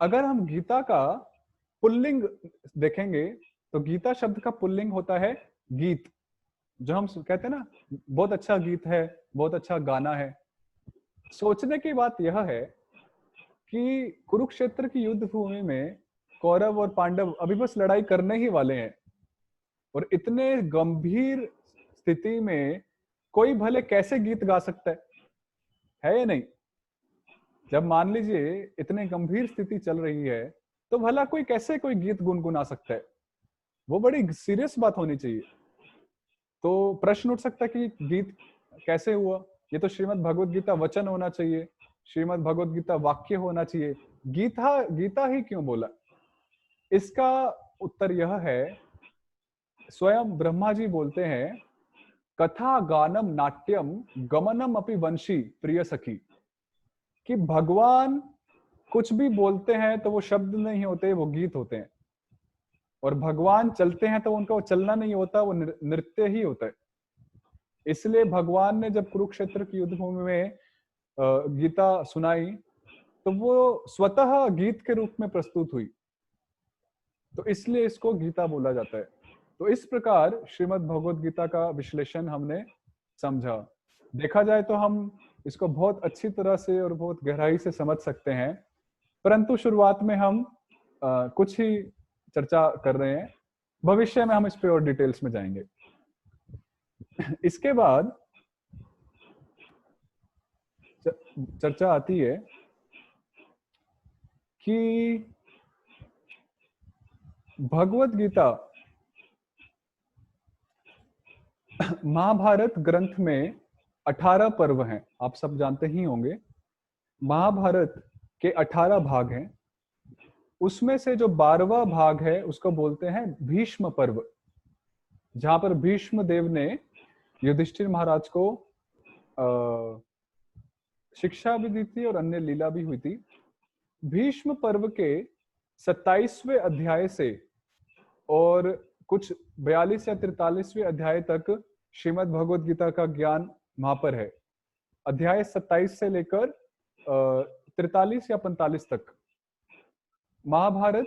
अगर हम गीता का पुल्लिंग देखेंगे तो गीता शब्द का पुल्लिंग होता है गीत। जो हम कहते हैं ना, बहुत अच्छा गीत है, बहुत अच्छा गाना है। सोचने की बात यह है कि कुरुक्षेत्र की युद्ध भूमि में कौरव और पांडव अभी बस लड़ाई करने ही वाले हैं, और इतने गंभीर स्थिति में कोई भले कैसे गीत गा सकता है या नहीं? जब मान लीजिए इतने गंभीर स्थिति चल रही है, तो भला कोई कैसे कोई गीत गुनगुना सकता है? वो बड़ी सीरियस बात होनी चाहिए। तो प्रश्न उठ सकता है कि गीत कैसे हुआ? ये तो श्रीमद् भगवत गीता वचन होना चाहिए, श्रीमद् भगवत गीता वाक्य होना चाहिए। गीता गीता ही क्यों बोला? इसका उत्तर यह है, स्वयं ब्रह्मा जी बोलते हैं, कथा गानम नाट्यम गमनम अपि वंशी प्रिय सखी, कि भगवान कुछ भी बोलते हैं तो वो शब्द नहीं होते, वो गीत होते हैं। और भगवान चलते हैं तो उनका वो चलना नहीं होता, वो नृत्य ही होता है। इसलिए भगवान ने जब कुरुक्षेत्र की युद्ध भूमि में गीता सुनाई, तो वो स्वतः गीत के रूप में प्रस्तुत हुई। तो इसलिए इसको गीता बोला जाता है। तो इस प्रकार श्रीमद् भगवत गीता का विश्लेषण हमने समझा। देखा जाए तो हम इसको बहुत अच्छी तरह से और बहुत गहराई से समझ सकते हैं, परंतु शुरुआत में हम कुछ ही चर्चा कर रहे हैं। भविष्य में हम इस पे और डिटेल्स में जाएंगे। इसके बाद चर्चा आती है कि भगवत गीता महाभारत ग्रंथ में 18 पर्व हैं, आप सब जानते ही होंगे। महाभारत के 18 भाग हैं, उसमें से जो 12वां भाग है उसको बोलते हैं भीष्म पर्व, जहां पर भीष्म देव ने युधिष्ठिर महाराज को शिक्षा भी दी थी और अन्य लीला भी हुई थी। भीष्म पर्व के 27वें अध्याय से और कुछ 42 या 43वें अध्याय तक श्रीमद् भगवत गीता का ज्ञान वहां पर है। अध्याय 27 से लेकर 43 या 45 तक महाभारत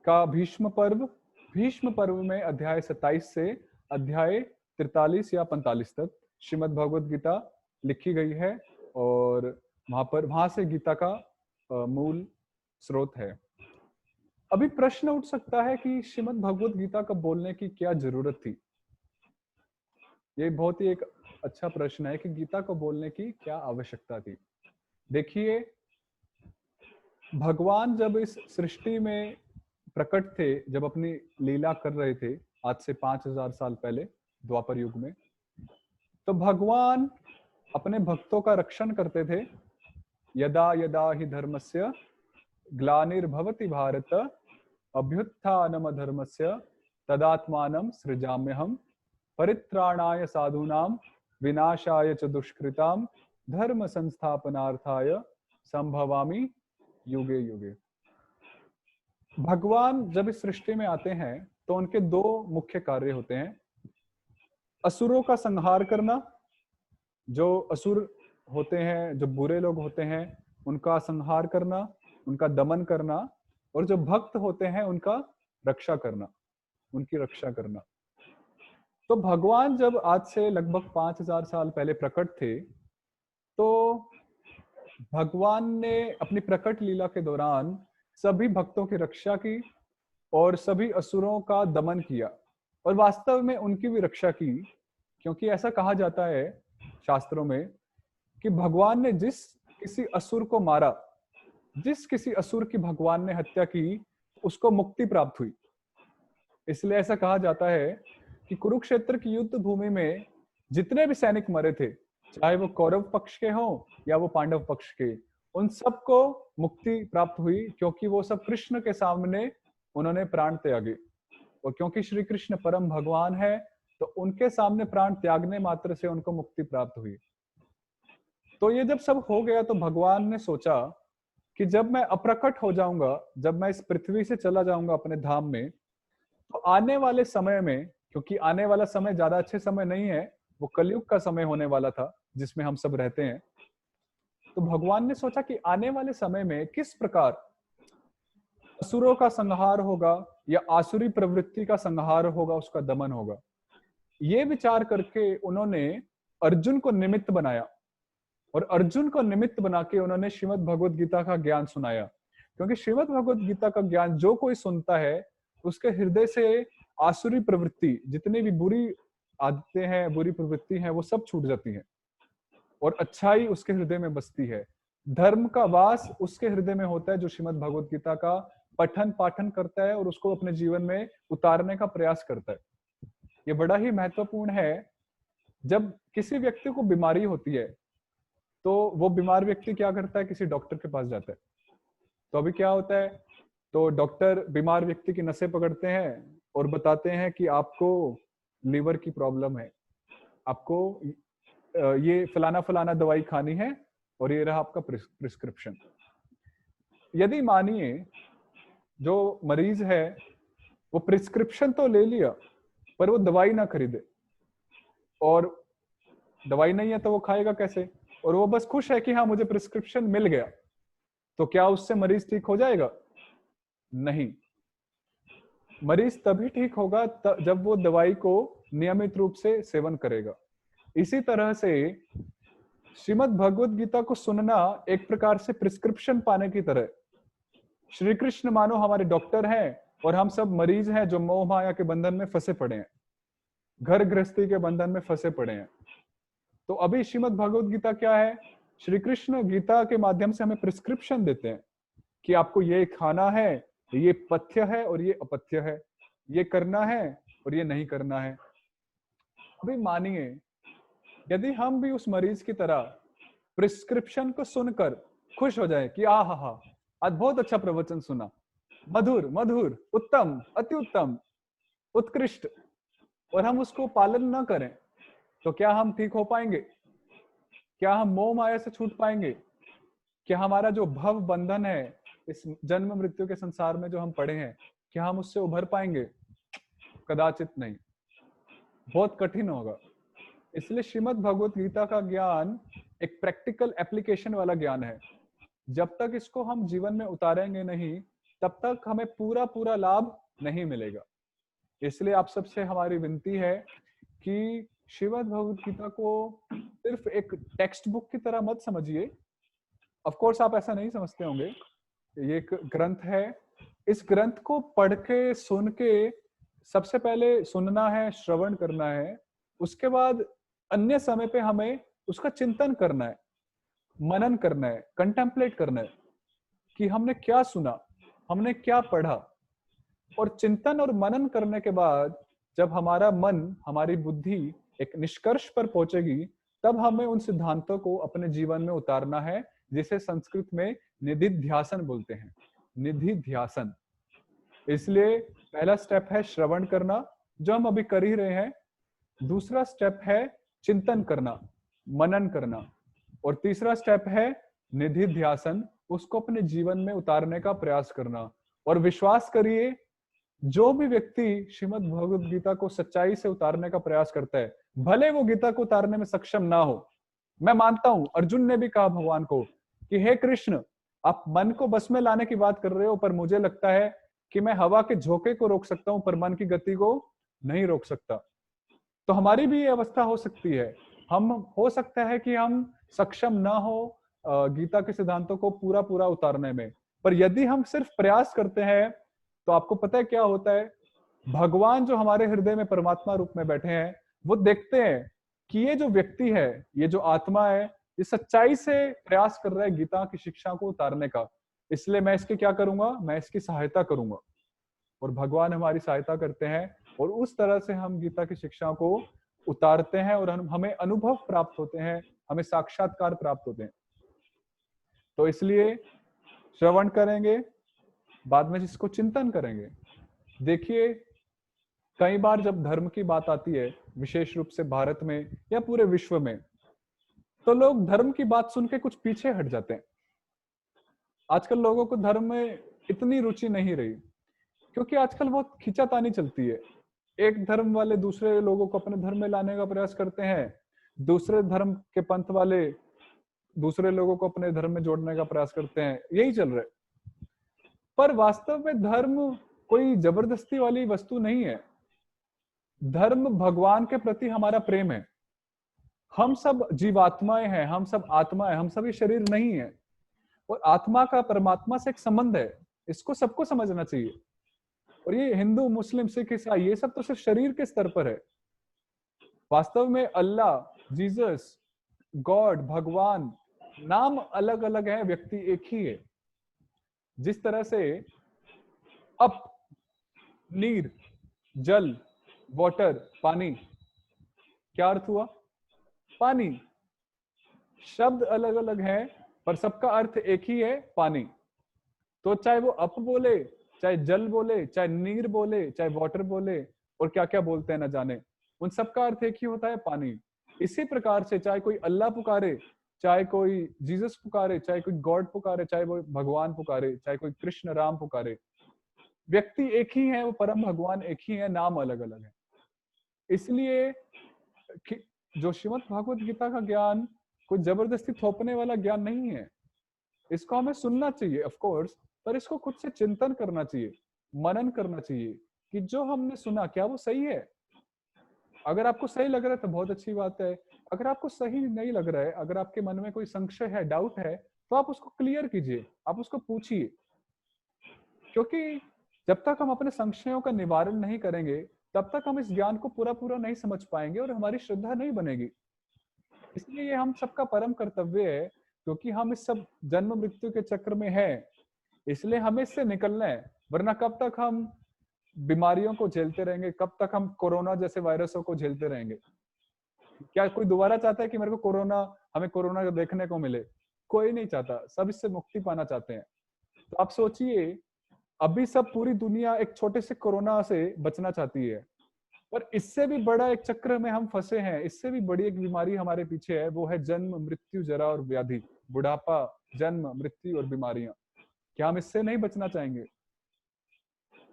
का भीष्म पर्व में अध्याय 27 से अध्याय 43 या 45 तक श्रीमद् भगवत गीता लिखी गई है, और वहां से गीता का मूल स्रोत है। अभी प्रश्न उठ सकता है कि श्रीमद् भगवत गीता का बोलने की क्या जरूरत थी? ये बहुत ही एक अच्छा प्रश्न है कि गीता को बोलने की क्या आवश्यकता थी। देखिए, भगवान जब इस सृष्टि में प्रकट थे, जब अपनी लीला कर रहे थे आज से 5000 साल पहले द्वापर युग में, तो भगवान अपने भक्तों का रक्षण करते थे। यदा यदा ही धर्मस्य ग्लानिर्भवति भारत अभ्युत्थानम धर्मस्य तदात्मानं सृजाम्यहम् परित्राणाय साधूनां विनाशाय च दुष्कृतां धर्म संस्थापनार्थाय संभवामि युगे युगे। भगवान जब इस सृष्टि में आते हैं तो उनके दो मुख्य कार्य होते हैं। असुरों का संहार करना, जो असुर होते हैं, जो बुरे लोग होते हैं, उनका संहार करना, उनका दमन करना, और जो भक्त होते हैं उनका रक्षा करना, उनकी रक्षा करना। तो भगवान जब आज से लगभग 5000 साल पहले प्रकट थे, तो भगवान ने अपनी प्रकट लीला के दौरान सभी भक्तों की रक्षा की और सभी असुरों का दमन किया, और वास्तव में उनकी भी रक्षा की। क्योंकि ऐसा कहा जाता है शास्त्रों में कि भगवान ने जिस किसी असुर को मारा, जिस किसी असुर की भगवान ने हत्या की, उसको मुक्ति प्राप्त हुई। इसलिए ऐसा कहा जाता है कि कुरुक्षेत्र की युद्ध भूमि में जितने भी सैनिक मरे थे, चाहे वो कौरव पक्ष के हों या वो पांडव पक्ष के, उन सबको मुक्ति प्राप्त हुई, क्योंकि वो सब कृष्ण के सामने उन्होंने प्राण त्यागे। और क्योंकि श्री कृष्ण परम भगवान है, तो उनके सामने प्राण त्यागने मात्र से उनको मुक्ति प्राप्त हुई। तो ये जब सब हो गया, तो भगवान ने सोचा कि जब मैं अप्रकट हो जाऊंगा, जब मैं इस पृथ्वी से चला जाऊंगा अपने धाम में, तो आने वाले समय में, क्योंकि आने वाला समय ज्यादा अच्छे समय नहीं है, वो कलयुग का समय होने वाला था जिसमें हम सब रहते हैं, तो भगवान ने सोचा कि आने वाले समय में किस प्रकार असुरों का संहार होगा या आसुरी प्रवृत्ति का संहार होगा, उसका दमन होगा। ये विचार करके उन्होंने अर्जुन को निमित्त बनाया और अर्जुन को निमित्त बना के उन्होंने श्रीमद् भगवद गीता का ज्ञान सुनाया। क्योंकि श्रीमद् भगवद गीता का ज्ञान जो कोई सुनता है उसके हृदय से आसुरी प्रवृत्ति, जितनी भी बुरी आदतें हैं, बुरी प्रवृत्ति हैं, वो सब छूट जाती हैं और अच्छाई उसके हृदय में बसती है। धर्म का वास उसके हृदय में होता है जो श्रीमद् भगवद गीता का पठन पाठन करता है और उसको अपने जीवन में उतारने का प्रयास करता है। ये बड़ा ही महत्वपूर्ण है। जब किसी व्यक्ति को बीमारी होती है तो वो बीमार व्यक्ति क्या करता है, किसी डॉक्टर के पास जाता है। तो अभी क्या होता है, तो डॉक्टर बीमार व्यक्ति की नसें पकड़ते हैं और बताते हैं कि आपको लीवर की प्रॉब्लम है, आपको ये फलाना फलाना दवाई खानी है और ये रहा आपका प्रिस्क्रिप्शन। यदि मानिए जो मरीज है वो प्रिस्क्रिप्शन तो ले लिया पर वो दवाई ना खरीदे, और दवाई नहीं है तो वो खाएगा कैसे, और वो बस खुश है कि हाँ मुझे प्रिस्क्रिप्शन मिल गया, तो क्या उससे मरीज ठीक हो जाएगा? नहीं। मरीज तभी ठीक होगा जब वो दवाई को नियमित रूप से सेवन करेगा। इसी तरह से श्रीमद् भगवद गीता को सुनना एक प्रकार से प्रिस्क्रिप्शन पाने की तरह। श्री कृष्ण मानो हमारे डॉक्टर हैं और हम सब मरीज हैं जो मोह माया के बंधन में फंसे पड़े हैं, घर गृहस्थी के बंधन में फंसे पड़े हैं। तो अभी श्रीमद् भगवद गीता क्या है? श्री कृष्ण गीता के माध्यम से हमें प्रिस्क्रिप्शन देते हैं कि आपको ये खाना है, ये पथ्य है और ये अपथ्य है, ये करना है और ये नहीं करना है। अभी मानिए यदि हम भी उस मरीज की तरह प्रिस्क्रिप्शन को सुनकर खुश हो जाए कि हा आज बहुत अच्छा प्रवचन सुना, मधुर मधुर, उत्तम, अति उत्तम, उत्कृष्ट, और हम उसको पालन ना करें, तो क्या हम ठीक हो पाएंगे? क्या हम मोह माया से छूट पाएंगे? क्या हमारा जो भव बंधन है इस जन्म मृत्यु के संसार में जो हम पड़े हैं, क्या हम उससे उभर पाएंगे? कदाचित नहीं, बहुत कठिन होगा। इसलिए श्रीमद् भगवद गीता का ज्ञान एक प्रैक्टिकल एप्लीकेशन वाला ज्ञान है। जब तक इसको हम जीवन में उतारेंगे नहीं, तब तक हमें पूरा पूरा लाभ नहीं मिलेगा। इसलिए आप सबसे हमारी विनती है कि श्रीमद् भगवद गीता को सिर्फ एक टेक्स्ट बुक की तरह मत समझिए। ऑफ कोर्स आप ऐसा नहीं समझते होंगे, ये एक ग्रंथ है। इस ग्रंथ को पढ़ के सुन के सबसे पहले सुनना है, श्रवण करना है, उसके बाद अन्य समय पे हमें उसका चिंतन करना है, मनन करना है, कंटेम्पलेट करना है कि हमने क्या सुना, हमने क्या पढ़ा। और चिंतन और मनन करने के बाद जब हमारा मन, हमारी बुद्धि एक निष्कर्ष पर पहुंचेगी, तब हमें उन सिद्धांतों को अपने जीवन में उतारना है, जिसे संस्कृत में निधिध्यासन बोलते हैं। निधिध्यासन। इसलिए पहला स्टेप है श्रवण करना, जो हम अभी कर ही रहे हैं। दूसरा स्टेप है चिंतन करना, मनन करना, और तीसरा स्टेप है निधिध्यासन, उसको अपने जीवन में उतारने का प्रयास करना। और विश्वास करिए, जो भी व्यक्ति श्रीमद् भगवद गीता को सच्चाई से उतारने का प्रयास करता है, भले वो गीता को उतारने में सक्षम ना हो। मैं मानता हूं अर्जुन ने भी कहा भगवान को कि हे कृष्ण, आप मन को बस में लाने की बात कर रहे हो, पर मुझे लगता है कि मैं हवा के झोंके को रोक सकता हूं पर मन की गति को नहीं रोक सकता। तो हमारी भी ये अवस्था हो सकती है। हम हो सकता है कि हम सक्षम ना हो गीता के सिद्धांतों को पूरा पूरा उतारने में, पर यदि हम सिर्फ प्रयास करते हैं तो आपको पता है क्या होता है? भगवान जो हमारे हृदय में परमात्मा रूप में बैठे हैं, वो देखते हैं कि ये जो व्यक्ति है, ये जो आत्मा है, ये सच्चाई से प्रयास कर रहा है गीता की शिक्षा को उतारने का। इसलिए मैं इसकी क्या करूंगा? मैं इसकी सहायता करूंगा। और भगवान हमारी सहायता करते हैं और उस तरह से हम गीता की शिक्षा को उतारते हैं और हमें अनुभव प्राप्त होते हैं, हमें साक्षात्कार प्राप्त होते हैं। तो इसलिए श्रवण करेंगे, बाद में जिसको चिंतन करेंगे। देखिए, कई बार जब धर्म की बात आती है, विशेष रूप से भारत में या पूरे विश्व में, तो लोग धर्म की बात सुन के कुछ पीछे हट जाते हैं। आजकल लोगों को धर्म में इतनी रुचि नहीं रही, क्योंकि आजकल बहुत खींचातानी चलती है। एक धर्म वाले दूसरे लोगों को अपने धर्म में लाने का प्रयास करते हैं, दूसरे धर्म के पंथ वाले दूसरे लोगों को अपने धर्म में जोड़ने का प्रयास करते हैं। यही चल रहा है। पर वास्तव में धर्म कोई जबरदस्ती वाली वस्तु नहीं है। धर्म भगवान के प्रति हमारा प्रेम है। हम सब जीवात्माएं हैं, हम सब आत्मा है, हम सभी शरीर नहीं है। और आत्मा का परमात्मा से एक संबंध है, इसको सबको समझना चाहिए। और ये हिंदू, मुस्लिम, सिख, ईसाई ये सब तो सिर्फ शरीर के स्तर पर है। वास्तव में अल्लाह, जीसस, गॉड, भगवान, नाम अलग अलग है, व्यक्ति एक ही है। जिस तरह से अप, नीर, जल, वाटर, पानी, क्या अर्थ हुआ? पानी। शब्द अलग अलग हैं पर सबका अर्थ एक ही है, पानी। तो चाहे वो अप बोले, चाहे जल बोले, चाहे नीर बोले, चाहे वाटर बोले, और क्या क्या बोलते हैं ना जाने, उन सबका अर्थ एक ही होता है, पानी। इसी प्रकार से चाहे कोई अल्लाह पुकारे, चाहे कोई जीसस पुकारे, चाहे कोई गॉड पुकारे, चाहे वो भगवान पुकारे, चाहे कोई कृष्ण राम पुकारे, व्यक्ति एक ही है, वो परम भगवान एक ही है, नाम अलग अलग है। इसलिए जो श्रीमद् भागवत गीता का ज्ञान कोई जबरदस्ती थोपने वाला ज्ञान नहीं है। इसको हमें सुनना चाहिए ऑफ कोर्स, पर इसको खुद से चिंतन करना चाहिए, मनन करना चाहिए कि जो हमने सुना क्या वो सही है। अगर आपको सही लग रहा है तो बहुत अच्छी बात है। अगर आपको सही नहीं लग रहा है, अगर आपके मन में कोई संशय है, डाउट है, तो आप उसको क्लियर कीजिए, आप उसको पूछिए। क्योंकि जब तक हम अपने संशयों का निवारण नहीं करेंगे, तब तक हम इस ज्ञान को पूरा पूरा नहीं समझ पाएंगे और हमारी श्रद्धा नहीं बनेगी। इसलिए ये हम सबका परम कर्तव्य है, क्योंकि हम इस सब जन्म मृत्यु के चक्र में हैं, इसलिए हमें इससे निकलना है। वरना कब तक हम बीमारियों को झेलते रहेंगे, कब तक हम कोरोना जैसे वायरसों को झेलते रहेंगे? क्या कोई दोबारा चाहता है कि मेरे को कोरोना, हमें कोरोना देखने को मिले? कोई नहीं चाहता, सब इससे मुक्ति पाना चाहते हैं। तो आप सोचिए, अभी सब पूरी दुनिया एक छोटे से कोरोना से बचना चाहती है, पर इससे भी बड़ा एक चक्र में हम फंसे हैं, इससे भी बड़ी एक बीमारी हमारे पीछे है, वो है जन्म मृत्यु जरा और व्याधि, बुढ़ापा, जन्म मृत्यु और बीमारियां। क्या हम इससे नहीं बचना चाहेंगे?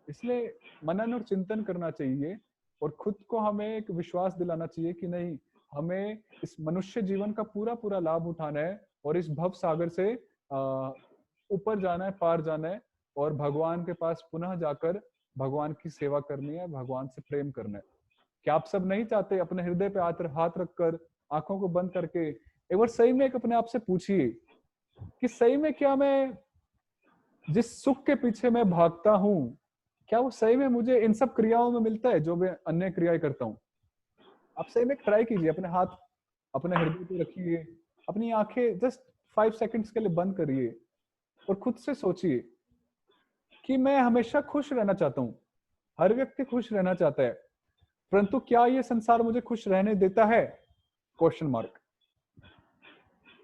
इसलिए मनन और चिंतन करना चाहिए और खुद को हमें एक विश्वास दिलाना चाहिए कि नहीं, हमें इस मनुष्य जीवन का पूरा पूरा लाभ उठाना है और इस भव सागर से ऊपर जाना है, पार जाना है और भगवान के पास पुनः जाकर भगवान की सेवा करनी है, भगवान से प्रेम करना है। क्या आप सब नहीं चाहते? अपने हृदय पे हाथ रखकर, आंखों को बंद करके एक बार सही में एक अपने आप से पूछिए कि सही में क्या मैं जिस सुख के पीछे मैं भागता हूँ, क्या वो सही में मुझे इन सब क्रियाओं में मिलता है जो मैं अन्य क्रियाएं करता हूँ? आप सही में ट्राई कीजिए, अपने हाथ अपने हृदय पे रखिए, अपनी आंखें जस्ट 5 सेकंड्स के लिए बंद करिए और खुद से सोचिए कि मैं हमेशा खुश रहना चाहता हूँ। हर व्यक्ति खुश रहना चाहता है, परंतु क्या ये संसार मुझे खुश रहने देता है? Question mark.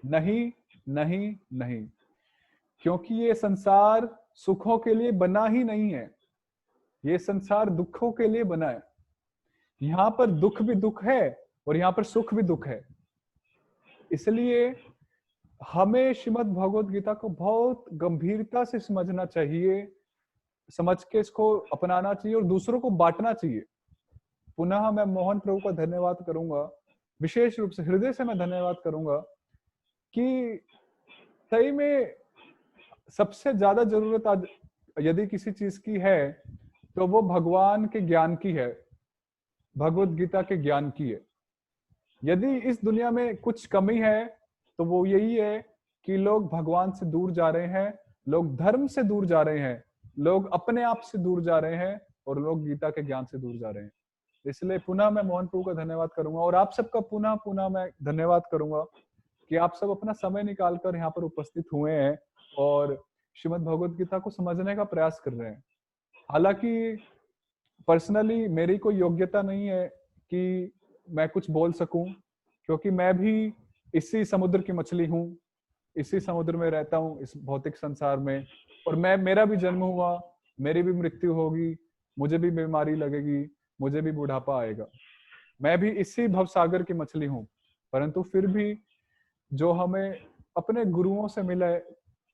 नहीं, नहीं, नहीं, क्योंकि ये संसार सुखों के लिए बना ही नहीं है, ये संसार दुखों के लिए बना है। यहाँ पर दुख भी दुख है और यहाँ पर सुख भी दुख है। इसलिए हमें श्रीमद् भगवत गीता को बहुत गंभीरता से समझना चाहिए, समझ के इसको अपनाना चाहिए और दूसरों को बांटना चाहिए। पुनः मैं मोहन प्रभु का धन्यवाद करूंगा, विशेष रूप से हृदय से मैं धन्यवाद करूंगा कि सही में सबसे ज्यादा जरूरत आज यदि किसी चीज की है तो वो भगवान के ज्ञान की है, भगवत गीता के ज्ञान की है। यदि इस दुनिया में कुछ कमी है तो वो यही है कि लोग भगवान से दूर जा रहे हैं, लोग धर्म से दूर जा रहे हैं, लोग अपने आप से दूर जा रहे हैं और लोग गीता के ज्ञान से दूर जा रहे हैं। इसलिए पुनः मैं मोहन प्रभु का धन्यवाद करूंगा और आप सबका पुनः पुनः मैं धन्यवाद करूंगा कि आप सब अपना समय निकालकर यहाँ पर उपस्थित हुए हैं और श्रीमद् भगवत गीता को समझने का प्रयास कर रहे हैं। हालांकि पर्सनली मेरी कोई योग्यता नहीं है कि मैं कुछ बोल सकूं, क्योंकि मैं भी इसी समुद्र की मछली हूँ, इसी समुद्र में रहता हूँ, इस भौतिक संसार में, और मेरा भी जन्म हुआ, मेरी भी मृत्यु होगी, मुझे भी बीमारी लगेगी, मुझे भी बुढ़ापा आएगा। मैं भी इसी भवसागर की मछली हूँ, परंतु फिर भी जो हमें अपने गुरुओं से मिला है,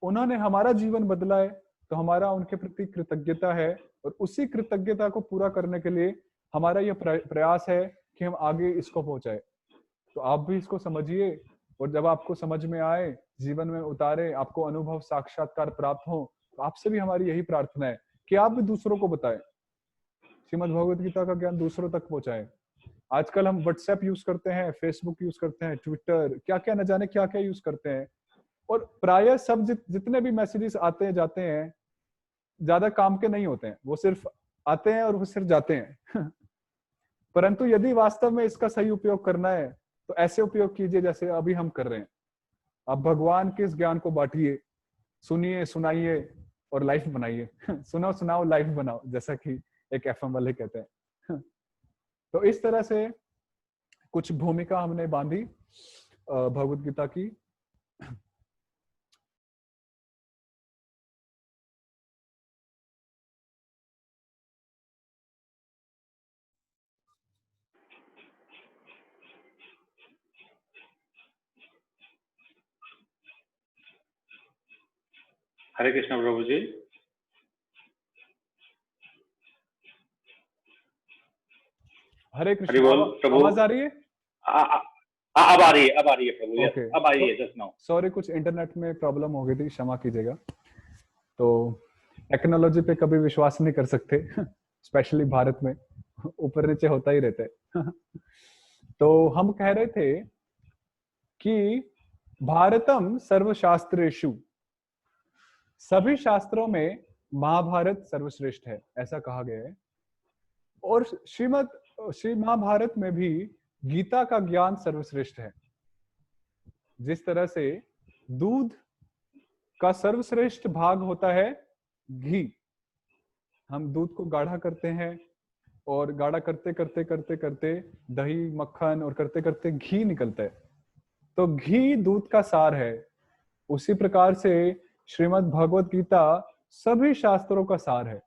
उन्होंने हमारा जीवन बदला है, तो हमारा उनके प्रति कृतज्ञता है और उसी कृतज्ञता को पूरा करने के लिए हमारा यह प्रयास है कि हम आगे इसको पहुंचाए। तो आप भी इसको समझिए और जब आपको समझ में आए, जीवन में उतारे, आपको अनुभव साक्षात्कार प्राप्त हो, तो आपसे भी हमारी यही प्रार्थना है कि आप भी दूसरों को बताएं, श्रीमद् भगवद गीता का ज्ञान दूसरों तक पहुंचाएं। आजकल हम व्हाट्सएप यूज करते हैं, फेसबुक यूज करते हैं, ट्विटर, क्या क्या न जाने क्या क्या यूज करते हैं, और प्रायः सब जितने भी मैसेजेस आते हैं जाते हैं ज्यादा काम के नहीं होते हैं, वो सिर्फ आते हैं और वो सिर्फ जाते हैं। परंतु यदि वास्तव में इसका सही उपयोग करना है तो ऐसे उपयोग कीजिए जैसे अभी हम कर रहे हैं। आप भगवान के इस ज्ञान को बांटिए, सुनिए, सुनाइए और लाइफ बनाइए। सुनो सुनाओ लाइफ बनाओ, जैसा कि एक एफएम वाले कहते हैं। तो इस तरह से कुछ भूमिका हमने बांधी भगवद गीता की। हरे कृष्ण प्रभु जी। हरे कृष्ण। आवाज आ रही है? अब आ रही है, अब आ रही है प्रभु। ओके, अब आ रही है जस्ट नाउ। सॉरी, कुछ इंटरनेट में प्रॉब्लम हो गई थी, क्षमा कीजिएगा। तो टेक्नोलॉजी पे कभी विश्वास नहीं कर सकते, स्पेशली भारत में ऊपर नीचे होता ही रहता है। तो हम कह रहे थे कि भारतम सर्वशास्त्रेषु, सभी शास्त्रों में महाभारत सर्वश्रेष्ठ है, ऐसा कहा गया है। और श्री महाभारत में भी गीता का ज्ञान सर्वश्रेष्ठ है। जिस तरह से दूध का सर्वश्रेष्ठ भाग होता है घी, हम दूध को गाढ़ा करते हैं और गाढ़ा करते करते करते करते दही, मक्खन और करते करते घी निकलता है, तो घी दूध का सार है। उसी प्रकार से श्रीमद् भगवत गीता सभी शास्त्रों का सार है।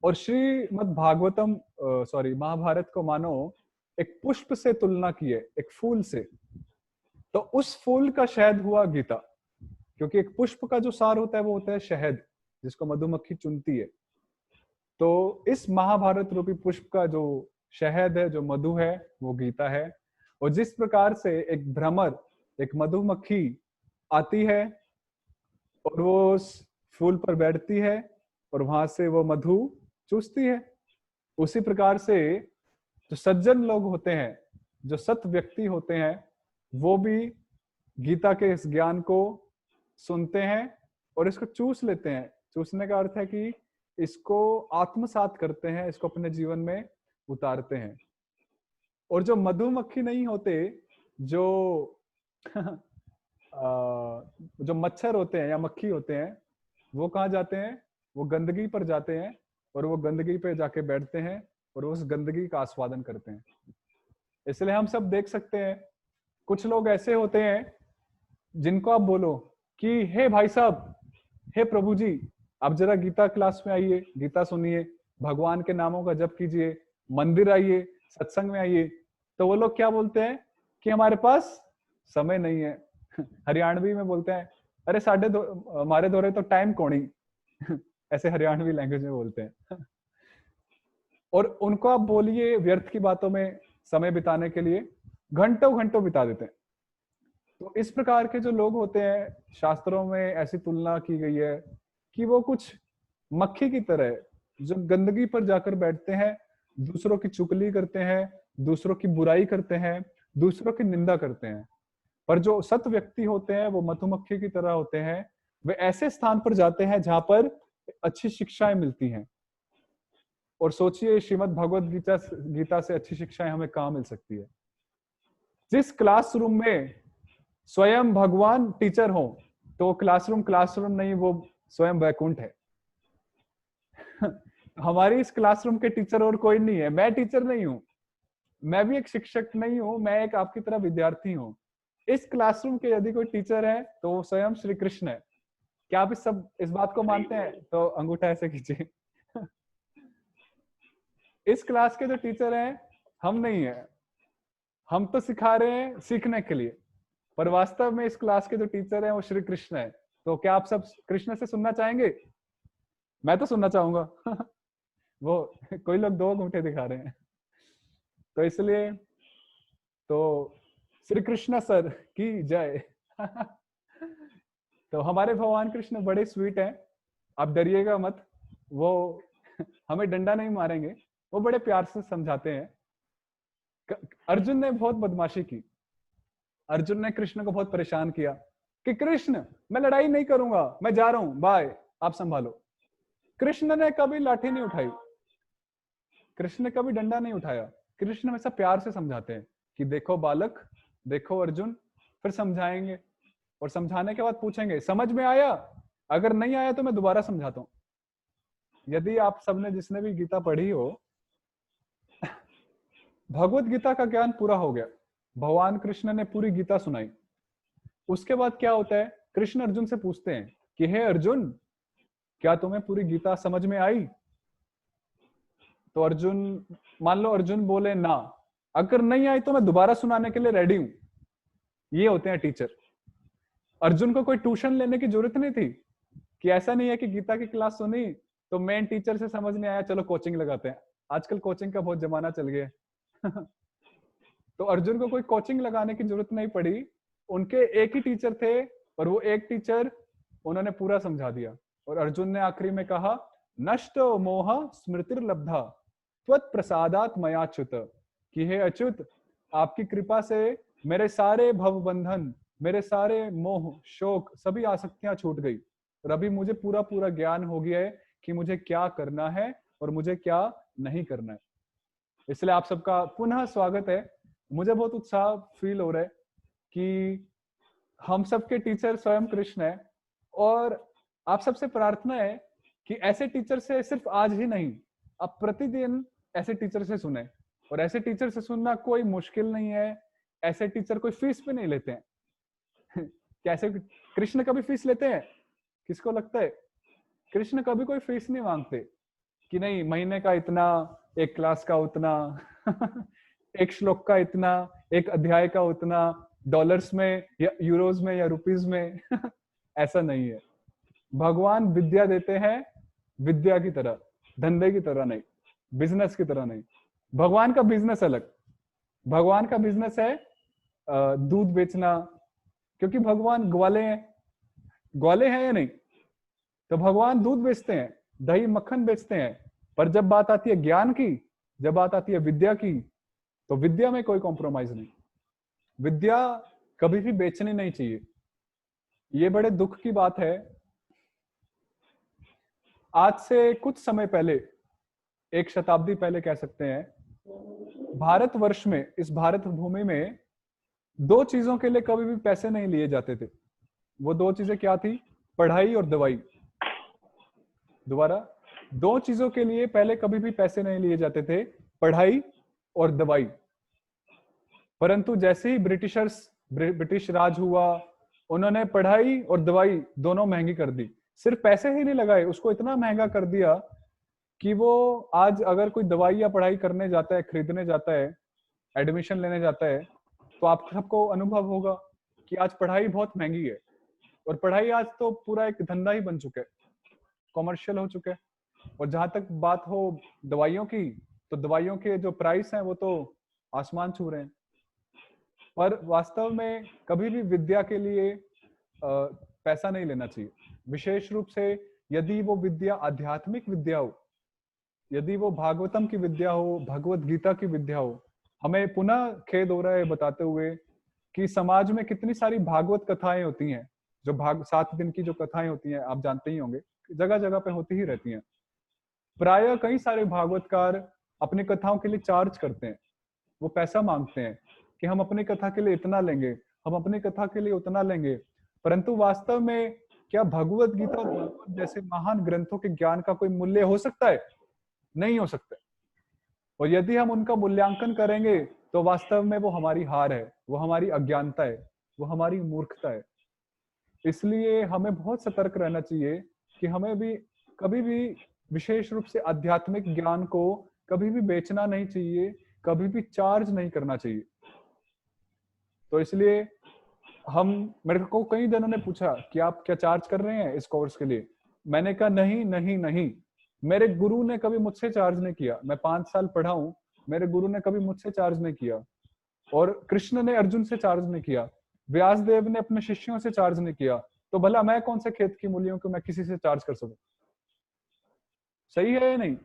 और श्रीमद् भागवतम महाभारत को मानो एक पुष्प से तुलना की है, एक फूल से, तो उस फूल का शहद हुआ गीता। क्योंकि एक पुष्प का जो सार होता है वो होता है शहद, जिसको मधुमक्खी चुनती है। तो इस महाभारत रूपी पुष्प का जो शहद है, जो मधु है, वो गीता है। और जिस प्रकार से एक भ्रमर, एक मधुमक्खी आती है और वो उस फूल पर बैठती है और वहां से वो मधु चूसती है, उसी प्रकार से जो सज्जन लोग होते हैं, जो सत व्यक्ति होते हैं, वो भी गीता के इस ज्ञान को सुनते हैं और इसको चूस लेते हैं। चूसने का अर्थ है कि इसको आत्मसात करते हैं, इसको अपने जीवन में उतारते हैं। और जो मधुमक्खी नहीं होते, जो जो मच्छर होते हैं या मक्खी होते हैं, वो कहाँ जाते हैं? वो गंदगी पर जाते हैं और वो गंदगी पे जाके बैठते हैं और उस गंदगी का आस्वादन करते हैं। इसलिए हम सब देख सकते हैं, कुछ लोग ऐसे होते हैं जिनको आप बोलो कि हे भाई साहब, हे प्रभु जी, आप जरा गीता क्लास में आइए, गीता सुनिए, भगवान के नामों का जप कीजिए, मंदिर आइए, सत्संग में आइए, तो वो लोग क्या बोलते हैं कि हमारे पास समय नहीं है। हरियाणवी में बोलते हैं, अरे हमारे दौरे तो टाइम कौड़ी। ऐसे हरियाणवी लैंग्वेज में बोलते हैं। और उनको आप बोलिए व्यर्थ की बातों में समय बिताने के लिए, घंटों घंटों बिता देते हैं। तो इस प्रकार के जो लोग होते हैं, शास्त्रों में ऐसी तुलना की गई है कि वो कुछ मक्खी की तरह है, जो गंदगी पर जाकर बैठते हैं, दूसरों की चुगली करते हैं, दूसरों की बुराई करते हैं, दूसरों की निंदा करते हैं। पर जो सत व्यक्ति होते हैं वो मधुमक्खी की तरह होते हैं, वे ऐसे स्थान पर जाते हैं जहां पर अच्छी शिक्षाएं मिलती हैं। और सोचिए, श्रीमद् भगवद गीता से अच्छी शिक्षाएं हमें कहाँ मिल सकती है? जिस क्लासरूम में स्वयं भगवान टीचर हो, तो क्लासरूम नहीं, वो स्वयं वैकुंठ है। हमारी इस क्लासरूम के टीचर और कोई नहीं है। मैं टीचर नहीं हूं, मैं भी एक शिक्षक नहीं हूं, मैं एक आपकी तरह विद्यार्थी हूं। इस क्लासरूम के यदि कोई टीचर है तो वो स्वयं श्री कृष्ण है। क्या आप इस बात को मानते हैं? तो अंगूठा ऐसे कीजिए। इस क्लास के जो टीचर हैं हम नहीं है, हम तो सिखा रहे हैं सीखने के लिए, पर वास्तव में इस क्लास के जो टीचर हैं वो श्री कृष्ण है। तो क्या आप सब कृष्ण से सुनना चाहेंगे? मैं तो सुनना चाहूंगा। वो कोई लोग 2 अंगूठे दिखा रहे हैं। तो इसलिए तो श्री कृष्ण सर की जय। तो हमारे भगवान कृष्ण बड़े स्वीट हैं, आप डरिएगा मत, वो हमें डंडा नहीं मारेंगे, वो बड़े प्यार से समझाते हैं। अर्जुन ने बहुत बदमाशी की, अर्जुन ने कृष्ण को बहुत परेशान किया कि कृष्ण मैं लड़ाई नहीं करूंगा, मैं जा रहा हूं, बाय, आप संभालो। कृष्ण ने कभी लाठी नहीं उठाई, कृष्ण ने कभी डंडा नहीं उठाया। कृष्ण हमेशा प्यार से समझाते हैं कि देखो बालक, देखो अर्जुन, फिर समझाएंगे और समझाने के बाद पूछेंगे समझ में आया, अगर नहीं आया तो मैं दोबारा समझाता हूँ। यदि आप सबने जिसने भी गीता पढ़ी हो, भगवत गीता का ज्ञान पूरा हो गया, भगवान कृष्ण ने पूरी गीता सुनाई। उसके बाद क्या होता है, कृष्ण अर्जुन से पूछते हैं कि हे अर्जुन, क्या तुम्हें पूरी गीता समझ में आई? तो अर्जुन, मान लो अर्जुन बोले ना, अगर नहीं आई तो मैं दोबारा सुनाने के लिए रेडी हूं। ये होते हैं टीचर। अर्जुन को कोई ट्यूशन लेने की जरूरत नहीं थी, कि ऐसा नहीं है कि गीता की क्लास सुनी तो मेन टीचर से समझ नहीं आया, चलो कोचिंग लगाते हैं। आजकल कोचिंग का बहुत जमाना चल गया तो अर्जुन को कोई कोचिंग लगाने की जरूरत नहीं पड़ी, उनके एक ही टीचर थे और वो एक टीचर उन्होंने पूरा समझा दिया। और अर्जुन ने आखिरी में कहा नष्ट मोह स्मृतिर्लब्धा त्वत् प्रसादात मयाच्युत, कि हे अच्युत, आपकी कृपा से मेरे सारे भव बंधन, मेरे सारे मोह शोक सभी आसक्तियां छूट गई और अभी मुझे पूरा पूरा ज्ञान हो गया है कि मुझे क्या करना है और मुझे क्या नहीं करना है। इसलिए आप सबका पुनः स्वागत है। मुझे बहुत उत्साह फील हो रहा है कि हम सबके टीचर स्वयं कृष्ण है, और आप सबसे प्रार्थना है कि ऐसे टीचर से सिर्फ आज ही नहीं, आप प्रतिदिन ऐसे टीचर से सुने। और ऐसे टीचर से सुनना कोई मुश्किल नहीं है, ऐसे टीचर कोई फीस भी नहीं लेते हैं कैसे कृष्ण कभी फीस लेते हैं? किसको लगता है? कृष्ण कभी कोई फीस नहीं मांगते कि नहीं महीने का इतना, एक क्लास का उतना एक श्लोक का इतना, एक अध्याय का उतना, डॉलर्स में या यूरोज में या रुपीज में ऐसा नहीं है। भगवान विद्या देते हैं विद्या की तरह, धंधे की तरह नहीं, बिजनेस की तरह नहीं। भगवान का बिजनेस अलग, भगवान का बिजनेस है दूध बेचना, क्योंकि भगवान ग्वाले हैं। ग्वाले हैं या नहीं? तो भगवान दूध बेचते हैं, दही मक्खन बेचते हैं, पर जब बात आती है ज्ञान की, जब बात आती है विद्या की, तो विद्या में कोई कॉम्प्रोमाइज नहीं। विद्या कभी भी बेचनी नहीं चाहिए। ये बड़े दुख की बात है। आज से कुछ समय पहले, एक शताब्दी पहले कह सकते हैं, भारतवर्ष में, इस भारत भूमि में दो चीजों के लिए कभी भी पैसे नहीं लिए जाते थे। वो दो चीजें क्या थी? पढ़ाई और दवाई। दोबारा, दो चीजों के लिए पहले कभी भी पैसे नहीं लिए जाते थे, पढ़ाई और दवाई। परंतु जैसे ही ब्रिटिश राज हुआ, उन्होंने पढ़ाई और दवाई दोनों महंगी कर दी। सिर्फ पैसे ही नहीं लगाए, उसको इतना महंगा कर दिया कि वो आज अगर कोई दवाई या पढ़ाई करने जाता है, खरीदने जाता है, एडमिशन लेने जाता है, तो आप सबको अनुभव होगा कि आज पढ़ाई बहुत महंगी है। और पढ़ाई आज तो पूरा एक धंधा ही बन चुका है, कॉमर्शियल हो चुका है। और जहां तक बात हो दवाइयों की, तो दवाइयों के जो प्राइस हैं वो तो आसमान छू रहे हैं। पर वास्तव में कभी भी विद्या के लिए पैसा नहीं लेना चाहिए, विशेष रूप से यदि वो विद्या आध्यात्मिक विद्या हो, यदि वो भागवतम की विद्या हो, भगवत गीता की विद्या हो। हमें पुनः खेद हो रहा है बताते हुए कि समाज में कितनी सारी भागवत कथाएं होती हैं, जो 7 दिन की जो कथाएं होती हैं, आप जानते ही होंगे, जगह जगह पे होती ही रहती हैं। प्रायः कई सारे भागवतकार अपनी कथाओं के लिए चार्ज करते हैं, वो पैसा मांगते हैं कि हम अपनी कथा के लिए इतना लेंगे, हम अपनी कथा के लिए उतना लेंगे। परंतु वास्तव में क्या भगवत गीता और भागवत जैसे महान ग्रंथों के ज्ञान का कोई मूल्य हो सकता है? नहीं हो सकता। और यदि हम उनका मूल्यांकन करेंगे तो वास्तव में वो हमारी हार है, वो हमारी अज्ञानता है, वो हमारी मूर्खता है। इसलिए हमें बहुत सतर्क रहना चाहिए कि हमें भी कभी भी, विशेष रूप से आध्यात्मिक ज्ञान को कभी भी बेचना नहीं चाहिए, कभी भी चार्ज नहीं करना चाहिए। तो इसलिए मेरे को कई जनों ने पूछा कि आप क्या चार्ज कर रहे हैं इस कोर्स के लिए? मैंने कहा नहीं नहीं नहीं, मेरे गुरु ने कभी मुझसे चार्ज नहीं किया। मैं 5 साल पढ़ा हूं, मेरे गुरु ने कभी मुझसे चार्ज नहीं किया। और कृष्ण ने अर्जुन से चार्ज नहीं किया, व्यासदेव ने अपने शिष्यों से चार्ज नहीं किया। तो भला मैं कौन से खेत की मूलियों को मैं किसी से चार्ज कर सकूं? सही है या नहीं?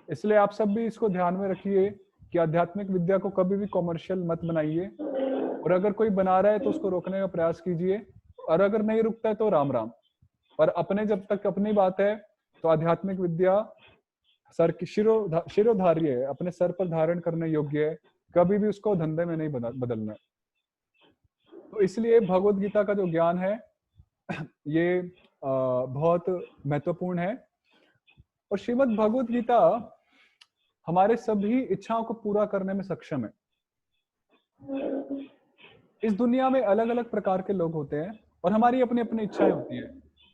इसलिए आप सब भी इसको ध्यान में रखिए कि आध्यात्मिक विद्या को कभी भी कॉमर्शियल मत बनाइए, और अगर कोई बना रहा है तो उसको रोकने का प्रयास कीजिए, और अगर नहीं रुकता है तो राम राम। पर अपने जब तक अपनी बात है तो आध्यात्मिक विद्या सर की शिरोधार्य है, अपने सर पर धारण करने योग्य है, कभी भी उसको धंधे में नहीं बदलना है। तो इसलिए भगवत गीता का जो ज्ञान है ये बहुत महत्वपूर्ण है, और श्रीमद् भगवत गीता हमारे सभी इच्छाओं को पूरा करने में सक्षम है। इस दुनिया में अलग अलग प्रकार के लोग होते हैं और हमारी अपनी अपनी इच्छाएं होती है।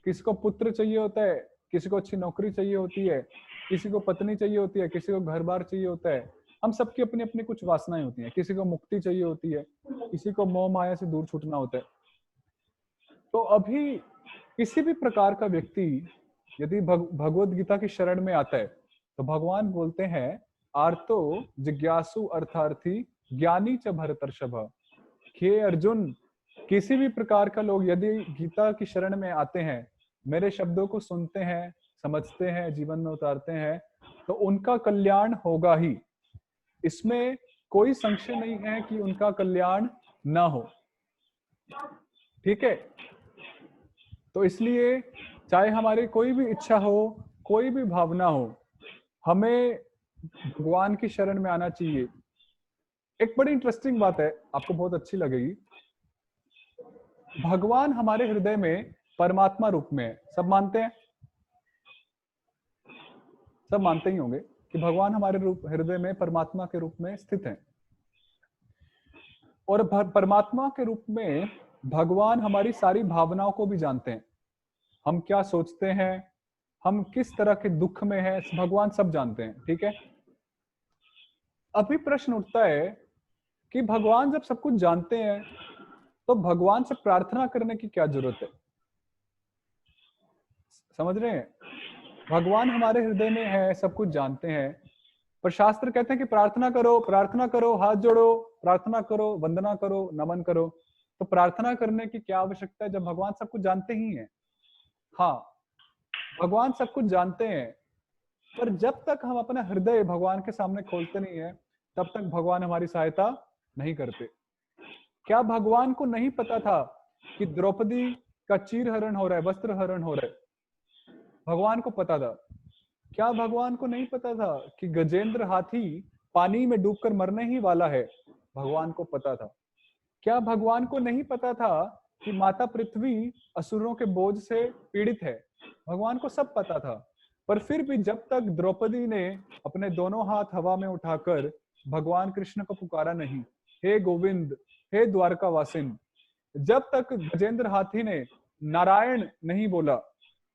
किसी को पुत्र चाहिए होता है, किसी को अच्छी नौकरी चाहिए होती है, किसी को पत्नी चाहिए होती है, किसी को घर बार चाहिए होता है। हम सबकी अपनी अपनी कुछ वासनाएं होती हैं। किसी को मुक्ति चाहिए होती है, किसी को मोह माया से दूर छूटना होता है। तो अभी किसी भी प्रकार का व्यक्ति यदि भगवत गीता की शरण में आता है तो भगवान बोलते हैं, आर्तो जिज्ञासु अर्थार्थी ज्ञानी च भरतर्षभ। हे अर्जुन, किसी भी प्रकार का लोग यदि गीता की शरण में आते हैं, मेरे शब्दों को सुनते हैं, समझते हैं, जीवन में उतारते हैं, तो उनका कल्याण होगा ही। इसमें कोई संशय नहीं है कि उनका कल्याण ना हो। ठीक है? तो इसलिए चाहे हमारी कोई भी इच्छा हो, कोई भी भावना हो, हमें भगवान की शरण में आना चाहिए। एक बड़ी इंटरेस्टिंग बात है, आपको बहुत अच्छी लगेगी। भगवान हमारे हृदय में परमात्मा रूप में है। सब मानते हैं? सब मानते ही होंगे कि भगवान हमारे हृदय में परमात्मा के रूप में स्थित है। और परमात्मा के रूप में भगवान हमारी सारी भावनाओं को भी जानते हैं। हम क्या सोचते हैं, हम किस तरह के दुख में हैं, भगवान सब जानते हैं। ठीक है? अभी प्रश्न उठता है कि भगवान जब सब कुछ जानते हैं तो भगवान से प्रार्थना करने की क्या जरूरत है? समझ रहे हैं? भगवान हमारे हृदय में है, सब कुछ जानते हैं, पर शास्त्र कहते हैं कि प्रार्थना करो, प्रार्थना करो, हाथ जोड़ो, प्रार्थना करो, वंदना करो, नमन करो। तो प्रार्थना करने की क्या आवश्यकता है जब भगवान सब कुछ जानते ही हैं? हाँ, भगवान सब कुछ जानते हैं, पर जब तक हम अपना हृदय भगवान के सामने खोलते नहीं है, तब तक भगवान हमारी सहायता नहीं करते। क्या भगवान को नहीं पता था कि द्रौपदी का चीर हरण हो रहा है, वस्त्र हरण हो रहा है? भगवान को पता था। क्या भगवान को नहीं पता था कि गजेंद्र हाथी पानी में डूबकर मरने ही वाला है? भगवान को पता था। क्या भगवान को नहीं पता था कि माता पृथ्वी असुरों के बोझ से पीड़ित है? भगवान को सब पता था, पर फिर भी जब तक द्रौपदी ने अपने दोनों हाथ हवा में उठाकर भगवान कृष्ण को पुकारा नहीं, हे गोविंद, हे द्वारका वासिन, जब तक गजेंद्र हाथी ने नारायण नहीं बोला,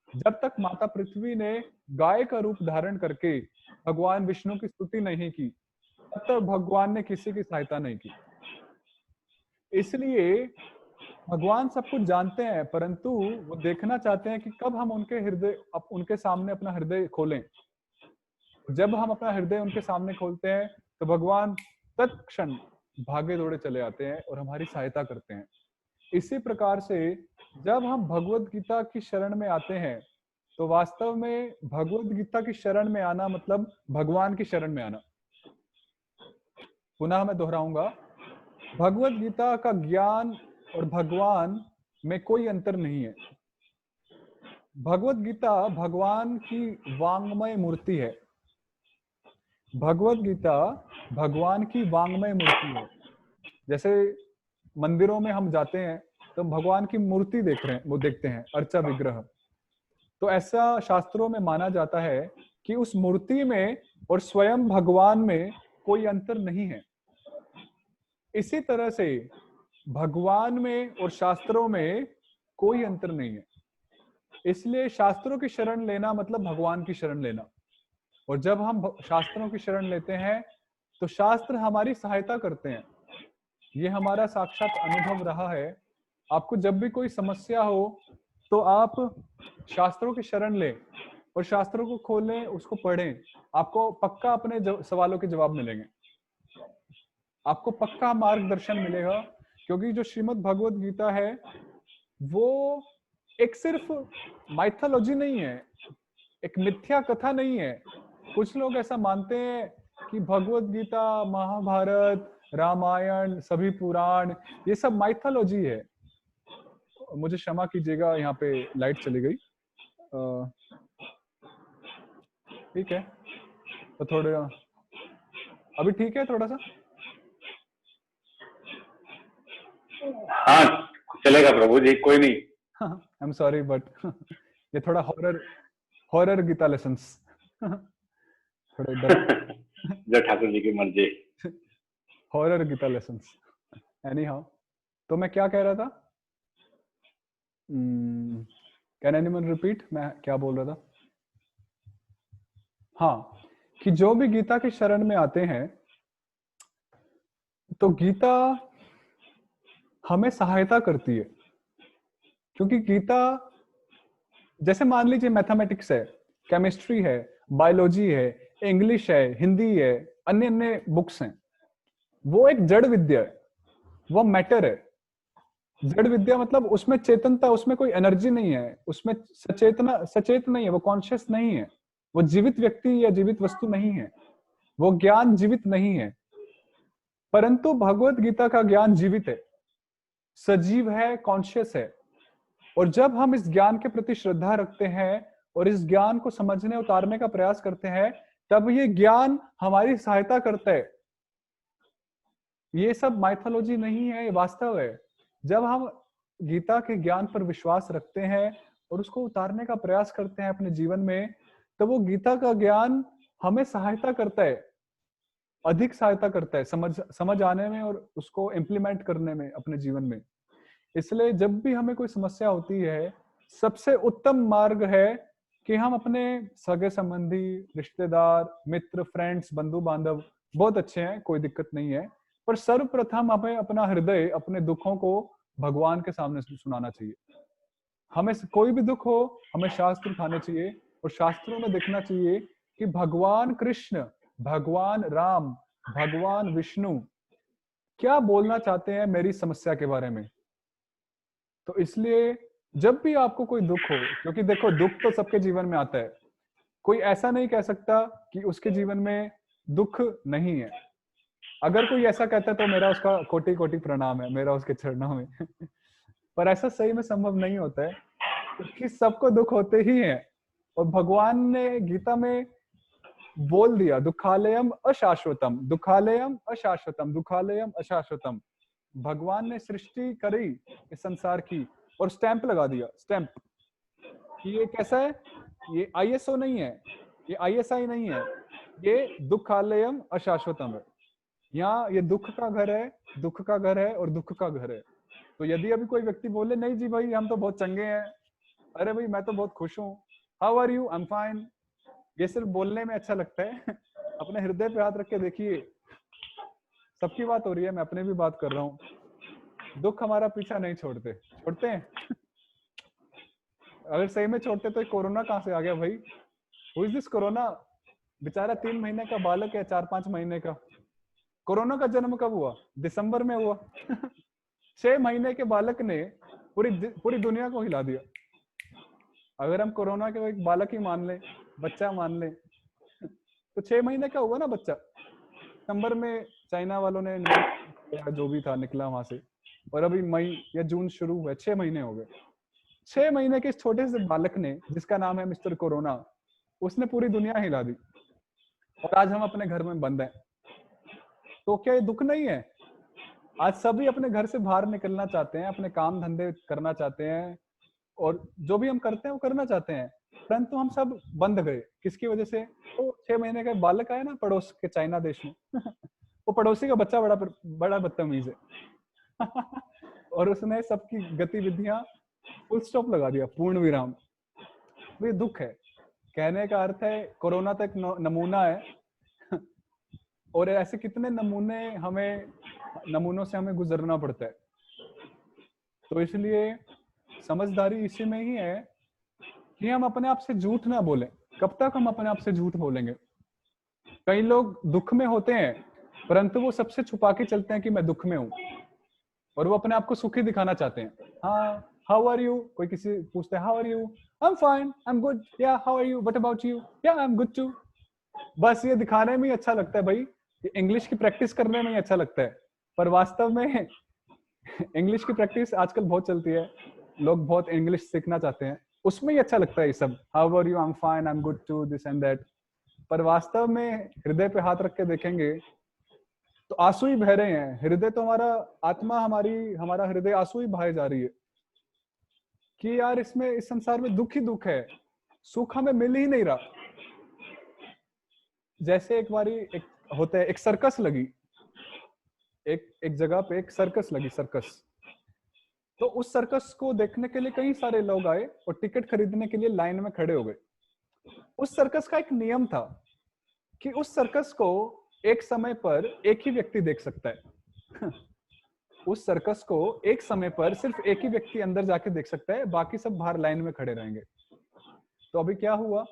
जब तक माता पृथ्वी ने गाय का रूप धारण करके भगवान विष्णु की स्तुति नहीं की, तब तक भगवान ने किसी की सहायता नहीं की। इसलिए भगवान सब कुछ जानते हैं, परंतु वो देखना चाहते हैं कि कब हम उनके सामने अपना हृदय खोलें। जब हम अपना हृदय उनके सामने खोलते हैं तो भगवान तत्क्षण भागे दौड़े चले आते हैं और हमारी सहायता करते हैं। इसी प्रकार से जब हम भगवत गीता की शरण में आते हैं तो वास्तव में भगवत गीता की शरण में आना मतलब भगवान की शरण में आना। पुनः मैं दोहराऊंगा, भगवत गीता का ज्ञान और भगवान में कोई अंतर नहीं है। भगवत गीता भगवान की वांग्मय मूर्ति है। भगवत गीता भगवान की वांग्मय मूर्ति है। जैसे मंदिरों में हम जाते हैं तो भगवान की मूर्ति वो देखते हैं, अर्चा विग्रह। तो ऐसा शास्त्रों में माना जाता है कि उस मूर्ति में और स्वयं भगवान में कोई अंतर नहीं है। इसी तरह से भगवान में और शास्त्रों में कोई अंतर नहीं है। इसलिए शास्त्रों की शरण लेना मतलब भगवान की शरण लेना। और जब हम शास्त्रों की शरण लेते हैं तो शास्त्र हमारी सहायता करते हैं। ये हमारा साक्षात अनुभव रहा है। आपको जब भी कोई समस्या हो तो आप शास्त्रों की शरण लें और शास्त्रों को खोलें, उसको पढ़ें। आपको पक्का अपने सवालों के जवाब मिलेंगे, आपको पक्का मार्गदर्शन मिलेगा। क्योंकि जो श्रीमद् भगवत गीता है वो एक सिर्फ माइथोलॉजी नहीं है, एक मिथ्या कथा नहीं है। कुछ लोग ऐसा मानते हैं कि भगवत गीता, महाभारत, रामायण, सभी पुराण ये सब माइथोलॉजी है। मुझे क्षमा कीजिएगा, यहाँ पे लाइट चली गई। ठीक है, तो थोड़ा अभी ठीक है थोड़ा सा। हाँ चलेगा प्रभु जी, कोई नहीं। आई एम सॉरी बट ये थोड़ा हॉरर गीता लेसन्स थोड़े डर जय ठाकुर जी की मर्जी। Horror Geeta lessons. Anyhow, तो मैं क्या कह रहा था? कैन एनीवन रिपीट, मैं क्या बोल रहा था? हाँ, कि जो भी गीता की शरण में आते हैं तो गीता हमें सहायता करती है। क्योंकि गीता, जैसे मान लीजिए मैथमेटिक्स है, केमिस्ट्री है, बायोलॉजी है, इंग्लिश है, हिंदी है, अन्य अन्य बुक्स हैं, वो एक जड़ विद्या है, वो मैटर है। जड़ विद्या मतलब उसमें चेतनता, उसमें कोई एनर्जी नहीं है, उसमें सचेत नहीं है, वो कॉन्शियस नहीं है, वो जीवित व्यक्ति या जीवित वस्तु नहीं है, वो ज्ञान जीवित नहीं है। परंतु भगवत गीता का ज्ञान जीवित है, सजीव है, कॉन्शियस है। और जब हम इस ज्ञान के प्रति श्रद्धा रखते हैं और इस ज्ञान को समझने उतारने का प्रयास करते हैं, तब ये ज्ञान हमारी सहायता करता है। ये सब माइथोलॉजी नहीं है, ये वास्तव है। जब हम गीता के ज्ञान पर विश्वास रखते हैं और उसको उतारने का प्रयास करते हैं अपने जीवन में, तो वो गीता का ज्ञान हमें सहायता करता है, अधिक सहायता करता है समझ आने में और उसको इम्प्लीमेंट करने में अपने जीवन में। इसलिए जब भी हमें कोई समस्या होती है, सबसे उत्तम मार्ग है कि हम अपने सगे संबंधी, रिश्तेदार, मित्र, फ्रेंड्स, बंधु बांधव बहुत अच्छे हैं, कोई दिक्कत नहीं है, पर सर्वप्रथम हमें अपना हृदय, अपने दुखों को भगवान के सामने सुनाना चाहिए। हमें कोई भी दुख हो, हमें शास्त्र उठाने चाहिए और शास्त्रों में देखना चाहिए कि भगवान कृष्ण, भगवान राम, भगवान विष्णु क्या बोलना चाहते हैं मेरी समस्या के बारे में। तो इसलिए जब भी आपको कोई दुख हो, क्योंकि देखो दुख तो सबके जीवन में आता है, कोई ऐसा नहीं कह सकता कि उसके जीवन में दुख नहीं है। अगर कोई ऐसा कहता है तो मेरा उसका कोटि कोटि प्रणाम है, मेरा उसके चरणों में पर ऐसा सही में संभव नहीं होता है, क्योंकि सबको दुख होते ही हैं। और भगवान ने गीता में बोल दिया, दुखालयम अशाश्वतम, दुखालयम अशाश्वतम, दुखालयम अशाश्वतम। भगवान ने सृष्टि करी इस संसार की और स्टैंप लगा दिया, स्टैंप कि ये कैसा है, ये ISO नहीं है, ये ISI नहीं है, ये दुखालयम अशाश्वतम है। यहाँ ये दुख का घर है, दुख का घर है और दुख का घर है। तो यदि अभी कोई व्यक्ति बोले नहीं जी भाई हम तो बहुत चंगे हैं, अरे भाई मैं तो बहुत खुश हूँ, how are you, I am fine, ये सिर्फ बोलने में अच्छा लगता है अपने हृदय पे हाथ रख के देखिए, सबकी बात हो रही है, मैं अपने भी बात कर रहा हूँ, दुख हमारा पीछा नहीं छोड़ते हैं अगर सही में छोड़ते तो कोरोना कहाँ से आ गया भाई? Who is this corona? बेचारा 3 महीने का बालक है, 4-5 महीने का। कोरोना का जन्म कब हुआ? दिसंबर में हुआ 6 महीने के बालक ने पूरी दुनिया को हिला दिया। अगर हम कोरोना के एक बालक ही मान लें, बच्चा मान लें, तो 6 महीने का हुआ ना बच्चा। दिसंबर में चाइना वालों ने जो भी था निकला वहां से, और अभी मई या जून शुरू हुआ, 6 महीने हो गए। 6 महीने के इस छोटे से बालक ने, जिसका नाम है मिस्टर कोरोना, उसने पूरी दुनिया हिला दी और आज हम अपने घर में बंद हैं। तो क्या ये दुख नहीं है? आज सभी अपने घर से बाहर निकलना चाहते हैं, अपने काम धंधे करना चाहते हैं और जो भी हम करते हैं वो करना चाहते हैं, परंतु हम सब बंद गए। किसकी वजह से? तो 6 महीने का बालक आया ना पड़ोस के चाइना देश में वो पड़ोसी का बच्चा बड़ा बदतमीज है और उसने सबकी गतिविधियां फुल स्टॉप लगा दिया, पूर्ण विराम। तो ये दुख है। कहने का अर्थ है कोरोना तो एक नमूना है और ऐसे कितने नमूनों से हमें गुजरना पड़ता है। तो इसलिए समझदारी इसी में ही है कि हम अपने आप से झूठ ना बोलें। कब तक हम अपने आप से झूठ बोलेंगे? कई लोग दुख में होते हैं परंतु वो सबसे छुपा के चलते हैं कि मैं दुख में हूं, और वो अपने आप को सुखी दिखाना चाहते हैं। हाँ, हाउ आर यू, कोई किसी पूछता है how are you, I'm fine, I'm good, yeah, how are you, what about you, yeah, I'm good too. बस ये दिखाने में ही अच्छा लगता है भाई, इंग्लिश की प्रैक्टिस करने में ही अच्छा लगता है, पर वास्तव में इंग्लिश की प्रैक्टिस आजकल बहुत चलती है, लोग बहुत इंग्लिश सीखना चाहते हैं, उसमें ही अच्छा लगता है ये सब, how are you, I am fine, I am good too, this and that. पर वास्तव में हृदय पे हाथ रख के देखेंगे तो आंसू ही बह रहे हैं, हृदय तो हमारा, आत्मा हमारी, हमारा हृदय आंसू ही बहाए जा रही है कि यार इसमें, इस संसार में दुख ही दुख है, सुख हमें मिल ही नहीं रहा। जैसे एक बारी एक होता है, एक सर्कस लगी, एक जगह पे एक सर्कस लगी, सर्कस। तो उस सर्कस को देखने के लिए कई सारे लोग आए और टिकट खरीदने के लिए लाइन में खड़े हो गए। उस सर्कस का एक नियम था कि उस सर्कस को एक समय पर एक ही व्यक्ति देख सकता है। उस सर्कस को एक समय पर सिर्फ एक ही व्यक्ति अंदर जाके देख सकता है, बाकी सब बाहर लाइन में खड़े रहेंगे। तो अभी क्या हुआ,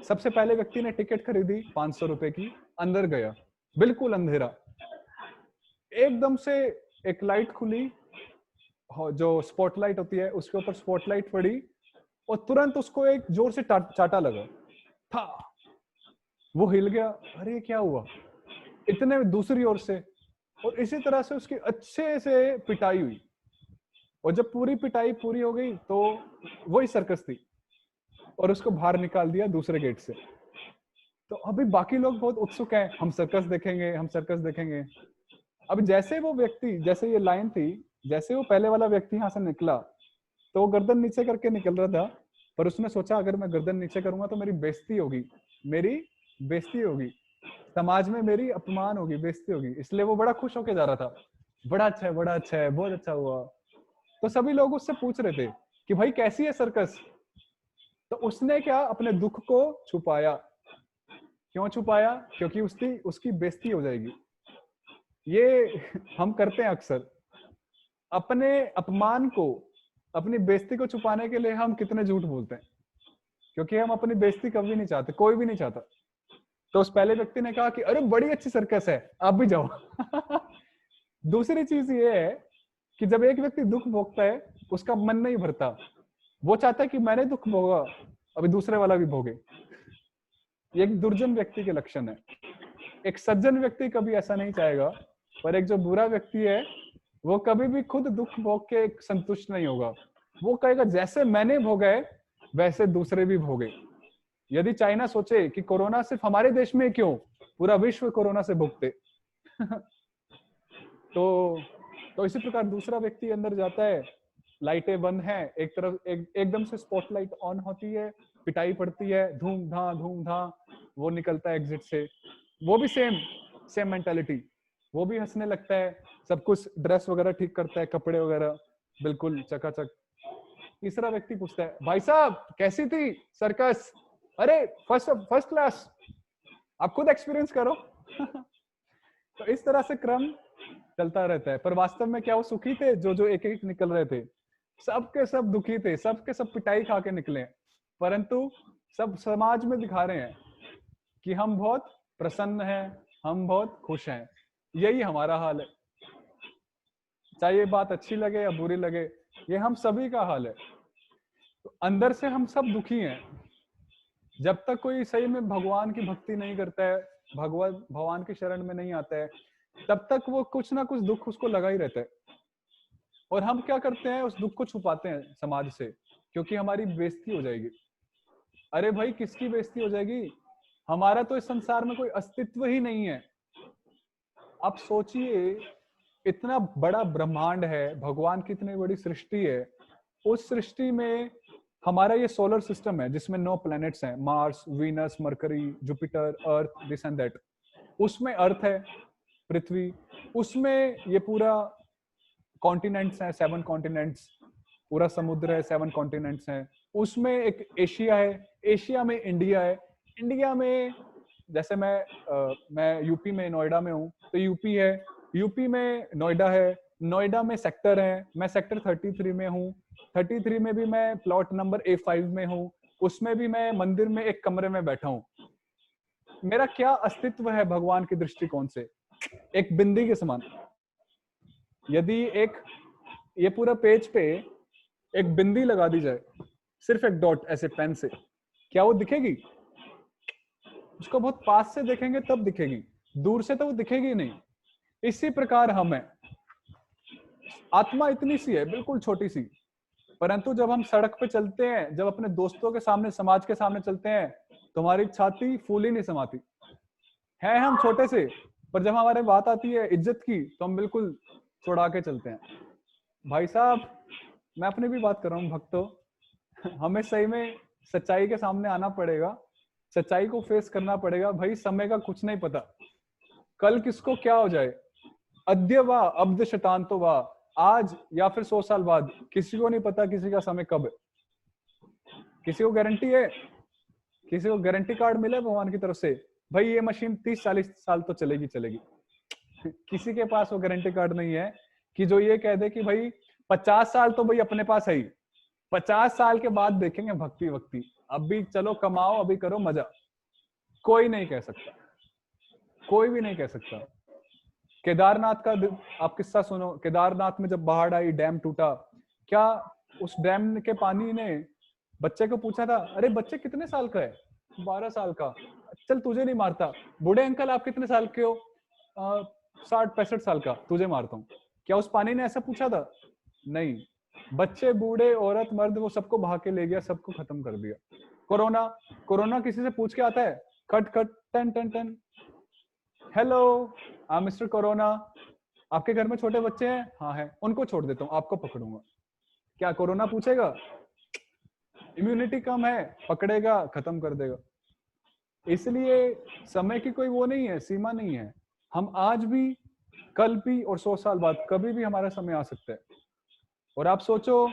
सबसे पहले व्यक्ति ने टिकट खरीदी 500 रुपए की, अंदर गया, बिल्कुल अंधेरा, एकदम से एक लाइट खुली, जो स्पॉटलाइट होती है उसके ऊपर स्पॉटलाइट पड़ी और तुरंत उसको एक जोर से चाटा लगा था, वो हिल गया, अरे क्या हुआ, इतने दूसरी ओर से, और इसी तरह से उसकी अच्छे से पिटाई हुई, और जब पूरी पिटाई पूरी हो गई तो वही सर्कस थी और उसको बाहर निकाल दिया दूसरे गेट से। तो अभी बाकी लोग बहुत उत्सुक हैं, हम सर्कस देखेंगे, हम सर्कस देखेंगे। अब जैसे वो व्यक्ति, जैसे ये लाइन थी, जैसे वो पहले वाला व्यक्ति यहाँ से निकला तो वो गर्दन नीचे करके निकल रहा था, पर उसने सोचा अगर मैं गर्दन नीचे करूंगा तो मेरी बेइज्जती होगी, मेरी बेइज्जती होगी, समाज में मेरी अपमान होगी, बेइज्जती होगी, इसलिए वो बड़ा खुश होके जा रहा था, बड़ा अच्छा है, बड़ा अच्छा है, बहुत अच्छा हुआ। तो सभी लोग उससे पूछ रहे थे कि भाई कैसी है सर्कस, तो उसने क्या, अपने दुख को छुपाया। क्यों छुपाया? क्योंकि उसकी बेइज्जती हो जाएगी। ये हम करते हैं अक्सर, अपने अपमान को, अपनी बेइज्जती को छुपाने के लिए हम कितने झूठ बोलते हैं, क्योंकि हम अपनी बेइज्जती कभी नहीं चाहते, कोई भी नहीं चाहता। तो उस पहले व्यक्ति ने कहा कि अरे बड़ी अच्छी सर्कस है, आप भी जाओ। दूसरी चीज ये है कि जब एक व्यक्ति दुख भोगता है उसका मन नहीं भरता, वो चाहता है कि मैंने दुख भोगा, अभी दूसरे वाला भी भोगे। ये एक दुर्जन व्यक्ति के लक्षण है। एक सज्जन व्यक्ति कभी ऐसा नहीं चाहेगा, पर एक जो बुरा व्यक्ति है वो कभी भी खुद दुख भोग के संतुष्ट नहीं होगा, वो कहेगा जैसे मैंने भोगा है वैसे दूसरे भी भोगे। यदि चाइना सोचे कि कोरोना सिर्फ हमारे देश में क्यों, पूरा विश्व कोरोना से भुगते। तो इसी प्रकार दूसरा व्यक्ति अंदर जाता है, लाइटें बंद हैं, एक तरफ एकदम से स्पॉटलाइट ऑन होती है, पिटाई पड़ती है, धूम धाम, वो निकलता है एग्जिट से, वो भी सेम मेंटालिटी, वो भी हंसने लगता है, सब कुछ ड्रेस वगैरह ठीक करता है, कपड़े वगैरह बिल्कुल चकाचक। तीसरा व्यक्ति पूछता है, भाई साहब कैसी थी सर्कस? अरे फर्स्ट क्लास, आप खुद एक्सपीरियंस करो। तो इस तरह से क्रम चलता रहता है, पर वास्तव में क्या वो सुखी थे? जो एक एक निकल रहे थे, सबके सब दुखी थे, सबके सब पिटाई खा के निकले, परंतु सब समाज में दिखा रहे हैं कि हम बहुत प्रसन्न हैं, हम बहुत खुश हैं। यही हमारा हाल है, चाहे ये बात अच्छी लगे या बुरी लगे, ये हम सभी का हाल है। तो अंदर से हम सब दुखी हैं। जब तक कोई सही में भगवान की भक्ति नहीं करता है, भगवान की शरण में नहीं आता है, तब तक वो कुछ ना कुछ दुख उसको लगा ही रहता है। और हम क्या करते हैं, उस दुख को छुपाते हैं समाज से, क्योंकि हमारी बेइज्जती हो जाएगी। अरे भाई किसकी बेइज्जती हो जाएगी? हमारा तो इस संसार में कोई अस्तित्व ही नहीं है। आप सोचिए, इतना बड़ा ब्रह्मांड है, भगवान की इतनी बड़ी सृष्टि है, उस सृष्टि में हमारा ये सोलर सिस्टम है जिसमें 9 प्लैनेट्स हैं, Mars, Venus, mercury, Jupiter, earth, this and that. उसमें अर्थ है, पृथ्वी, उसमें ये पूरा कॉन्टिनेंट्स हैं, 7 कॉन्टिनेंट्स, पूरा समुद्र है, 7 कॉन्टिनेंट्स हैं। उसमें एक एशिया है, एशिया में इंडिया है, इंडिया में जैसे मैं यूपी में नोएडा में हूँ, तो यूपी है, यूपी में नोएडा है, नोएडा में सेक्टर है, मैं सेक्टर 33 में हूँ, 33 में भी मैं प्लॉट नंबर A5 में हूँ, उसमें भी मैं मंदिर में एक कमरे में बैठा हूँ। मेरा क्या अस्तित्व है भगवान के दृष्टिकोण से? एक बिंदी के समान। यदि ये पूरा पेज पे एक बिंदी लगा दी जाए, सिर्फ एक डॉट ऐसे पेन से, क्या वो दिखेगी? उसको बहुत पास से देखेंगे तब दिखेगी, दूर से तो वो दिखेगी नहीं। इसी प्रकार हम है, आत्मा इतनी सी है, बिल्कुल छोटी सी, परंतु जब हम सड़क पे चलते हैं, जब अपने दोस्तों के सामने, समाज के सामने चलते हैं, तो हमारी छाती फूल ही नहीं समाती है। हम छोटे से, पर जब हमारे बात आती है इज्जत की, तो हम बिल्कुल चौड़ा के चलते हैं। भाई साहब, मैं अपनी भी बात कर रहा हूँ भक्तों, हमें सही में सच्चाई के सामने आना पड़ेगा, सच्चाई को फेस करना पड़ेगा। भाई समय का कुछ नहीं पता, कल किसको क्या हो जाए। अद्य वा अब्द शतांतो वा, आज या फिर 100 साल बाद, किसी को नहीं पता किसी का समय कब है। किसी को गारंटी है? किसी को गारंटी कार्ड मिला भगवान की तरफ से, भाई ये मशीन 30-40 साल तो चलेगी चलेगी? किसी के पास वो गारंटी कार्ड नहीं है कि जो ये कह दे कि भाई 50 साल तो भाई अपने पास है ही, 50 साल के बाद देखेंगे भक्ति वक्ति, अभी चलो कमाओ, अभी करो मजा। कोई नहीं कह सकता, कोई भी नहीं कह सकता। केदारनाथ का आप किस्सा सुनो, केदारनाथ में जब बाढ़ आई, डैम टूटा, क्या उस डैम के पानी ने बच्चे को पूछा था, अरे बच्चे कितने साल का है? 12 साल का। चल तुझे नहीं मारता। बूढ़े अंकल आप कितने साल के हो? 60-65 साल का, तुझे मारता हूँ। क्या उस पानी ने ऐसा पूछा था? नहीं। बच्चे, बूढ़े, औरत, मर्द, वो सबको बहा के ले गया, सबको खत्म कर दिया। कोरोना, कोरोना किसी से पूछ के आता है? खट खट टन टन टन, हेलो आई मिस्टर कोरोना, आपके घर में छोटे बच्चे हैं? हाँ है, उनको छोड़ देता हूँ, आपको पकड़ूंगा। क्या कोरोना पूछेगा? इम्यूनिटी कम है, पकड़ेगा, खत्म कर देगा। इसलिए समय की कोई वो नहीं है, सीमा नहीं है। हम आज भी, कल भी और 100 साल बाद कभी भी हमारा समय आ सकता है। और आप सोचो,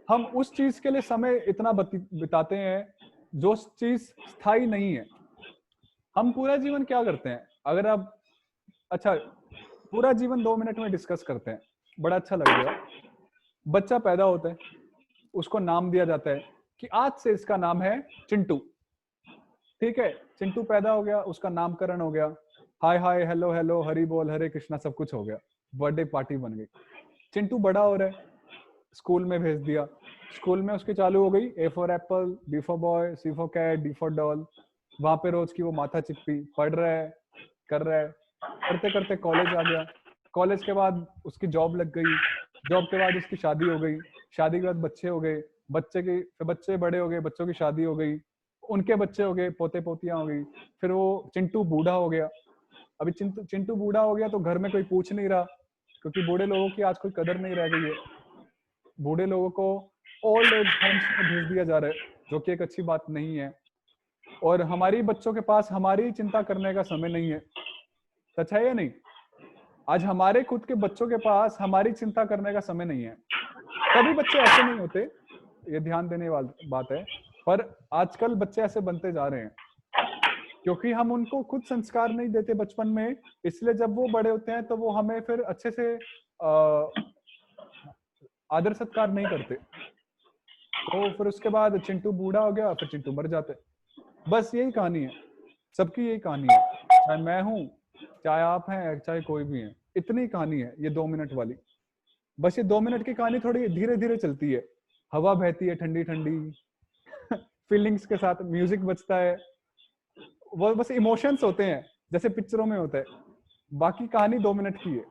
हम उस चीज के लिए समय इतना बिताते हैं जो चीज स्थायी नहीं है। हम पूरा जीवन क्या करते हैं? अगर आप, अच्छा पूरा जीवन 2 मिनट में डिस्कस करते हैं, बड़ा अच्छा लगेगा। बच्चा पैदा होता है, उसको नाम दिया जाता है कि आज से इसका नाम है चिंटू। ठीक है, चिंटू पैदा हो गया, उसका नामकरण हो गया, हाय हाय हेलो हेलो हरि बोल हरे कृष्णा सब कुछ हो गया, बर्थडे पार्टी बन गई। चिंटू बड़ा हो रहा है, स्कूल में भेज दिया, स्कूल में उसकी चालू हो गई A for apple, B for boy, C for cat, D for doll. वहां पे रोज की वो माथा चिप्पी पढ़ रहा है, कर रहा है, करते करते कॉलेज आ गया। कॉलेज के बाद उसकी जॉब लग गई, जॉब के बाद उसकी शादी हो गई, शादी के बाद बच्चे हो गए, फिर बच्चे बड़े हो गए, बच्चों की शादी हो गई, उनके बच्चे हो गए, पोते पोतियां हो गई, फिर वो चिंटू बूढ़ा हो गया। अभी चिंटू बूढ़ा हो गया तो घर में कोई पूछ नहीं रहा, क्योंकि बूढ़े लोगों की आज कोई कदर नहीं रह गई है। बूढ़े लोगों को ओल्ड एज होम्स में भेज दिया जा रहा है, जो कि एक अच्छी बात नहीं है। और हमारी बच्चों के पास हमारी चिंता करने का समय नहीं है। सच है या नहीं? आज हमारे खुद के बच्चों के पास हमारी चिंता करने का समय नहीं है। कभी बच्चे ऐसे नहीं होते, ये ध्यान देने वाली बात है, पर आजकल बच्चे ऐसे बनते जा रहे हैं क्योंकि हम उनको खुद संस्कार नहीं देते बचपन में। इसलिए जब वो बड़े होते हैं तो वो हमें फिर अच्छे से आदर सत्कार नहीं करते। तो फिर उसके बाद चिंटू बूढ़ा हो गया, फिर चिंटू मर जाते। बस यही कहानी है, सबकी यही कहानी है, चाहे मैं हूं, चाहे आप हैं, चाहे कोई भी है, इतनी कहानी है ये 2 मिनट वाली। बस ये 2 मिनट की कहानी थोड़ी धीरे धीरे चलती है, हवा बहती है ठंडी ठंडी, फीलिंग्स के साथ म्यूजिक बजता है, वो बस इमोशंस होते हैं जैसे पिक्चरों में होता है। बाकी कहानी 2 मिनट की है।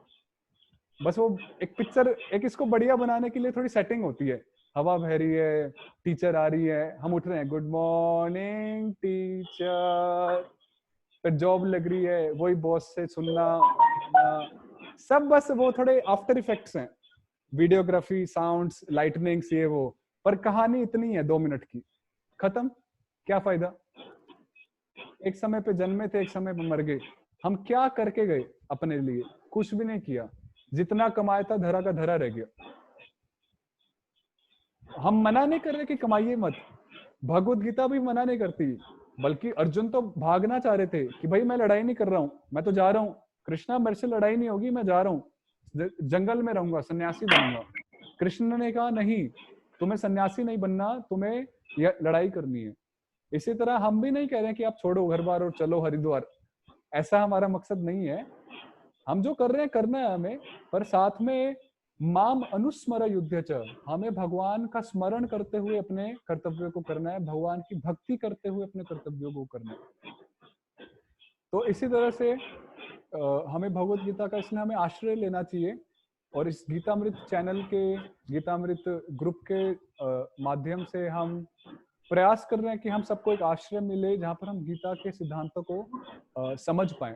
बस वो एक पिक्चर, एक इसको बढ़िया बनाने के लिए थोड़ी सेटिंग होती है, हवा बह रही है, टीचर आ रही है, हम उठ रहे हैं, गुड मॉर्निंग टीचर, फिर जॉब लग रही है, वही बॉस से सुनना सब, बस वो थोड़े आफ्टर इफेक्ट्स हैं, वीडियोग्राफी, साउंड्स, लाइटनिंग्स, ये वो। पर कहानी इतनी है 2 मिनट की, खत्म। क्या फायदा? एक समय पे जन्मे थे, एक समय पे मर गए। हम क्या करके गए अपने लिए? कुछ भी नहीं किया। जितना कमाया था धरा का धरा रह गया। हम मना नहीं कर रहे कि कमाइए मत, भगवत गीता भी मना नहीं करती, बल्कि अर्जुन तो भागना चाह रहे थे कि भाई मैं लड़ाई नहीं कर रहा हूँ, मैं तो जा रहा हूँ, कृष्णा मेरे से लड़ाई नहीं होगी, मैं जा रहा हूँ, जंगल में रहूंगा, सन्यासी बनूंगा। कृष्ण ने कहा नहीं, तुम्हें सन्यासी नहीं बनना, तुम्हें लड़ाई करनी है। इसी तरह हम भी नहीं कह रहे कि आप छोड़ो घर बार और चलो हरिद्वार, ऐसा हमारा मकसद नहीं है। हम जो कर रहे हैं करना है हमें, पर साथ में माम अनुस्मर युद्ध च, हमें भगवान का स्मरण करते हुए अपने कर्तव्यों को करना है, भगवान की भक्ति करते हुए अपने कर्तव्यों को करना है। तो इसी तरह से हमें भगवत गीता का इसलिए हमें आश्रय लेना चाहिए, और इस गीतामृत चैनल के, गीतामृत ग्रुप के माध्यम से हम प्रयास कर रहे हैं कि हम सबको एक आश्रय मिले जहाँ पर हम गीता के सिद्धांतों को समझ पाएं।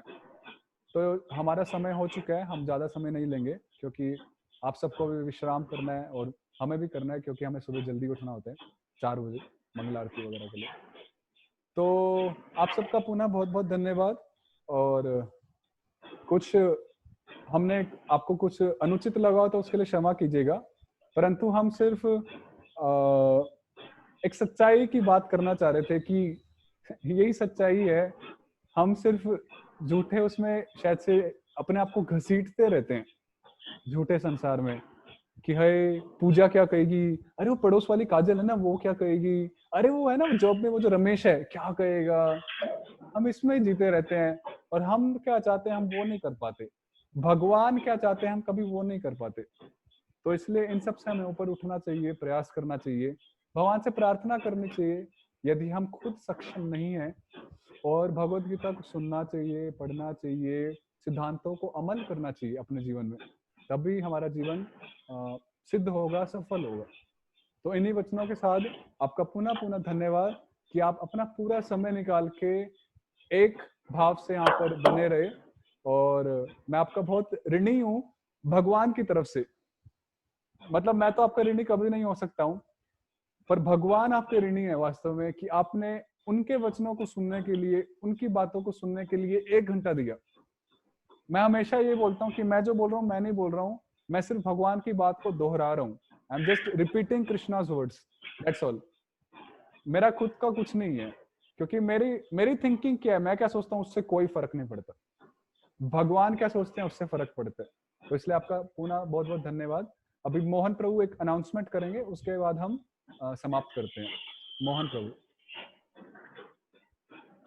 तो हमारा समय हो चुका है, हम ज़्यादा समय नहीं लेंगे क्योंकि आप सबको भी विश्राम करना है और हमें भी करना है, क्योंकि हमें सुबह जल्दी उठना होता है 4 बजे मंगल आरती वगैरह के लिए। तो आप सबका पुनः बहुत बहुत धन्यवाद। और कुछ हमने आपको कुछ अनुचित लगा तो उसके लिए क्षमा कीजिएगा, परंतु हम सिर्फ एक सच्चाई की बात करना चाह रहे थे कि यही सच्चाई है। हम सिर्फ झूठे उसमें शायद से अपने आप को घसीटते रहते हैं झूठे संसार में कि है पूजा क्या कहेगी, अरे वो पड़ोस वाली काजल है ना वो क्या कहेगी, अरे वो है ना जॉब में वो जो रमेश है क्या कहेगा। हम इसमें ही जीते रहते हैं, और हम क्या चाहते हैं हम वो नहीं कर पाते, भगवान क्या चाहते हैं हम कभी वो नहीं कर पाते। तो इसलिए इन सब से हमें ऊपर उठना चाहिए, प्रयास करना चाहिए, भगवान से प्रार्थना करनी चाहिए। यदि हम खुद सक्षम नहीं है, और भगवत गीता को सुनना चाहिए, पढ़ना चाहिए, सिद्धांतों को अमल करना चाहिए अपने जीवन में, तभी हमारा जीवन सिद्ध होगा, सफल होगा। तो इन्हीं वचनों के साथ आपका पुनः पुनः धन्यवाद कि आप अपना पूरा समय निकाल के एक भाव से यहाँ पर बने रहे, और मैं आपका बहुत ऋणी हूँ भगवान की तरफ से। मतलब मैं तो आपका ऋणी कभी नहीं हो सकता हूँ, पर भगवान आपके ऋणी है वास्तव में कि आपने उनके वचनों को सुनने के लिए, उनकी बातों को सुनने के लिए 1 घंटा दिया। मैं हमेशा ये बोलता हूँ कि मैं जो बोल रहा हूँ मैं नहीं बोल रहा हूँ, मैं सिर्फ भगवान की बात को दोहरा रहा हूँ। I am just repeating Krishna's words, that's all. मेरा खुद का कुछ नहीं है, क्योंकि मेरी थिंकिंग क्या है, मैं क्या सोचता हूँ उससे कोई फर्क नहीं पड़ता, भगवान क्या सोचते हैं उससे फर्क पड़ता है। तो इसलिए आपका पुनः बहुत बहुत धन्यवाद। अभी मोहन प्रभु एक अनाउंसमेंट करेंगे, उसके बाद हम समाप्त करते हैं। मोहन प्रभु।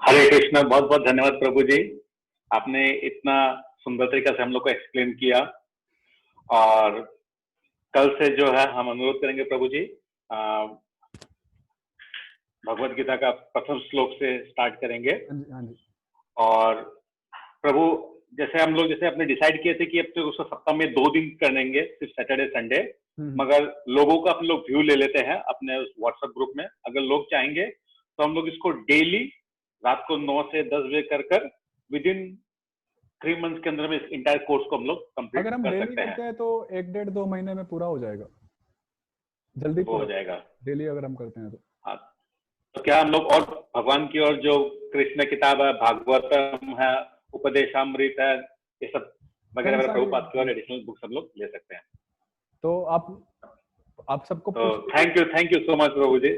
हरे कृष्णा। बहुत बहुत धन्यवाद प्रभु जी, आपने इतना सुंदर तरीका से हम लोग को एक्सप्लेन किया। और कल से जो है हम अनुरोध करेंगे प्रभु जी, भगवत गीता का प्रथम श्लोक से स्टार्ट करेंगे। हाँ जी। और प्रभु जैसे हम लोग जैसे अपने डिसाइड किए थे कि अब तो उसको सप्ताह में 2 दिन कर लेंगे, सिर्फ सैटरडे संडे, मगर लोगों का हम लोग व्यू ले लेते हैं अपने व्हाट्सएप ग्रुप में। अगर लोग चाहेंगे तो हम लोग इसको डेली रात को 9 से 10 बजे कर विद इन 3 मंथ्स के अंदर में इस इंटायर कोर्स को हम लोग कंप्लीट अगर हम कर डेली सकते करते हैं हैं तो 1 डेढ़ 2 महीने में पूरा हो जाएगा, जल्दी वो हो जाएगा। डेली अगर हम करते हैं तो। हाँ, तो क्या हम लोग और भगवान की और जो कृष्ण किताब है, भागवतम है, उपदेशामृत है, ये सब वगैरह वगैरह प्रभुपाद की और एडिशनल बुक्स हम लोग ले सकते हैं। तो आप सबको तो थैंक यू सो मच प्रभु जी।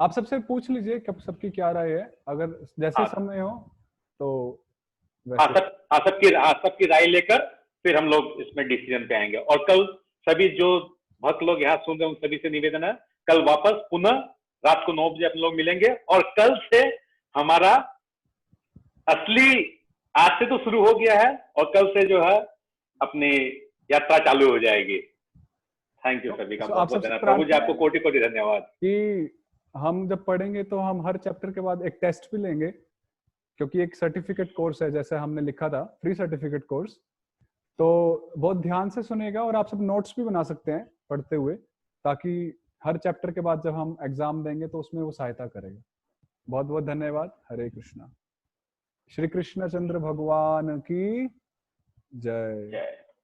आप सबसे पूछ लीजिए कब सबकी क्या राय है, अगर जैसे समय हो तो वैसे। सबकी राय लेकर फिर हम लोग इसमें डिसीजन पे आएंगे। और कल सभी जो भक्त लोग यहाँ सुन रहे हैं उन सभी से निवेदन है, कल वापस पुनः रात को 9 बजे हम लोग मिलेंगे। और कल से हमारा असली, आज से तो शुरू हो गया है और कल से जो है अपनी यात्रा चालू हो जाएगी। थैंक यू सभी का बहुत बहुत धन्यवाद प्रभु जी, आपको कोटि कोटि धन्यवाद। कि हम जब पढ़ेंगे तो हम हर चैप्टर के बाद एक टेस्ट भी लेंगे, क्योंकि एक सर्टिफिकेट कोर्स है जैसे हमने लिखा था, फ्री सर्टिफिकेट कोर्स। तो बहुत ध्यान से सुनेगा और आप सब नोट्स भी बना सकते हैं पढ़ते हुए, ताकि हर चैप्टर के बाद जब हम एग्जाम देंगे तो उसमें वो सहायता करेगा। बहुत बहुत धन्यवाद। हरे कृष्णा। श्री कृष्ण चंद्र भगवान की जय।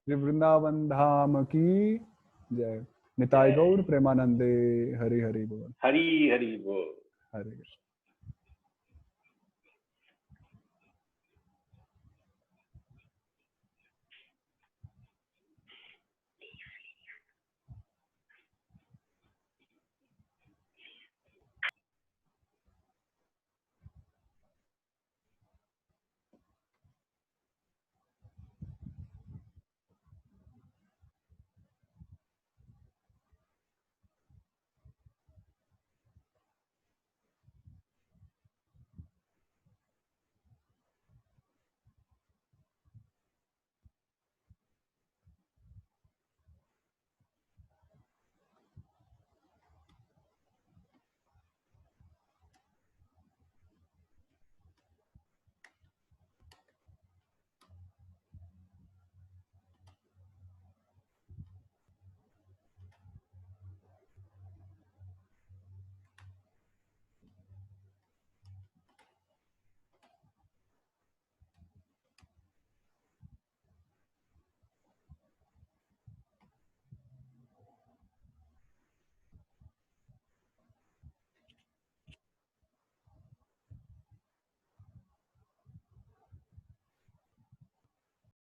श्री वृंदावन धाम की जय। निताय गौर प्रेमानंदे। हरि हरि बोल। हरि हरि बोल। हरे कृष्ण।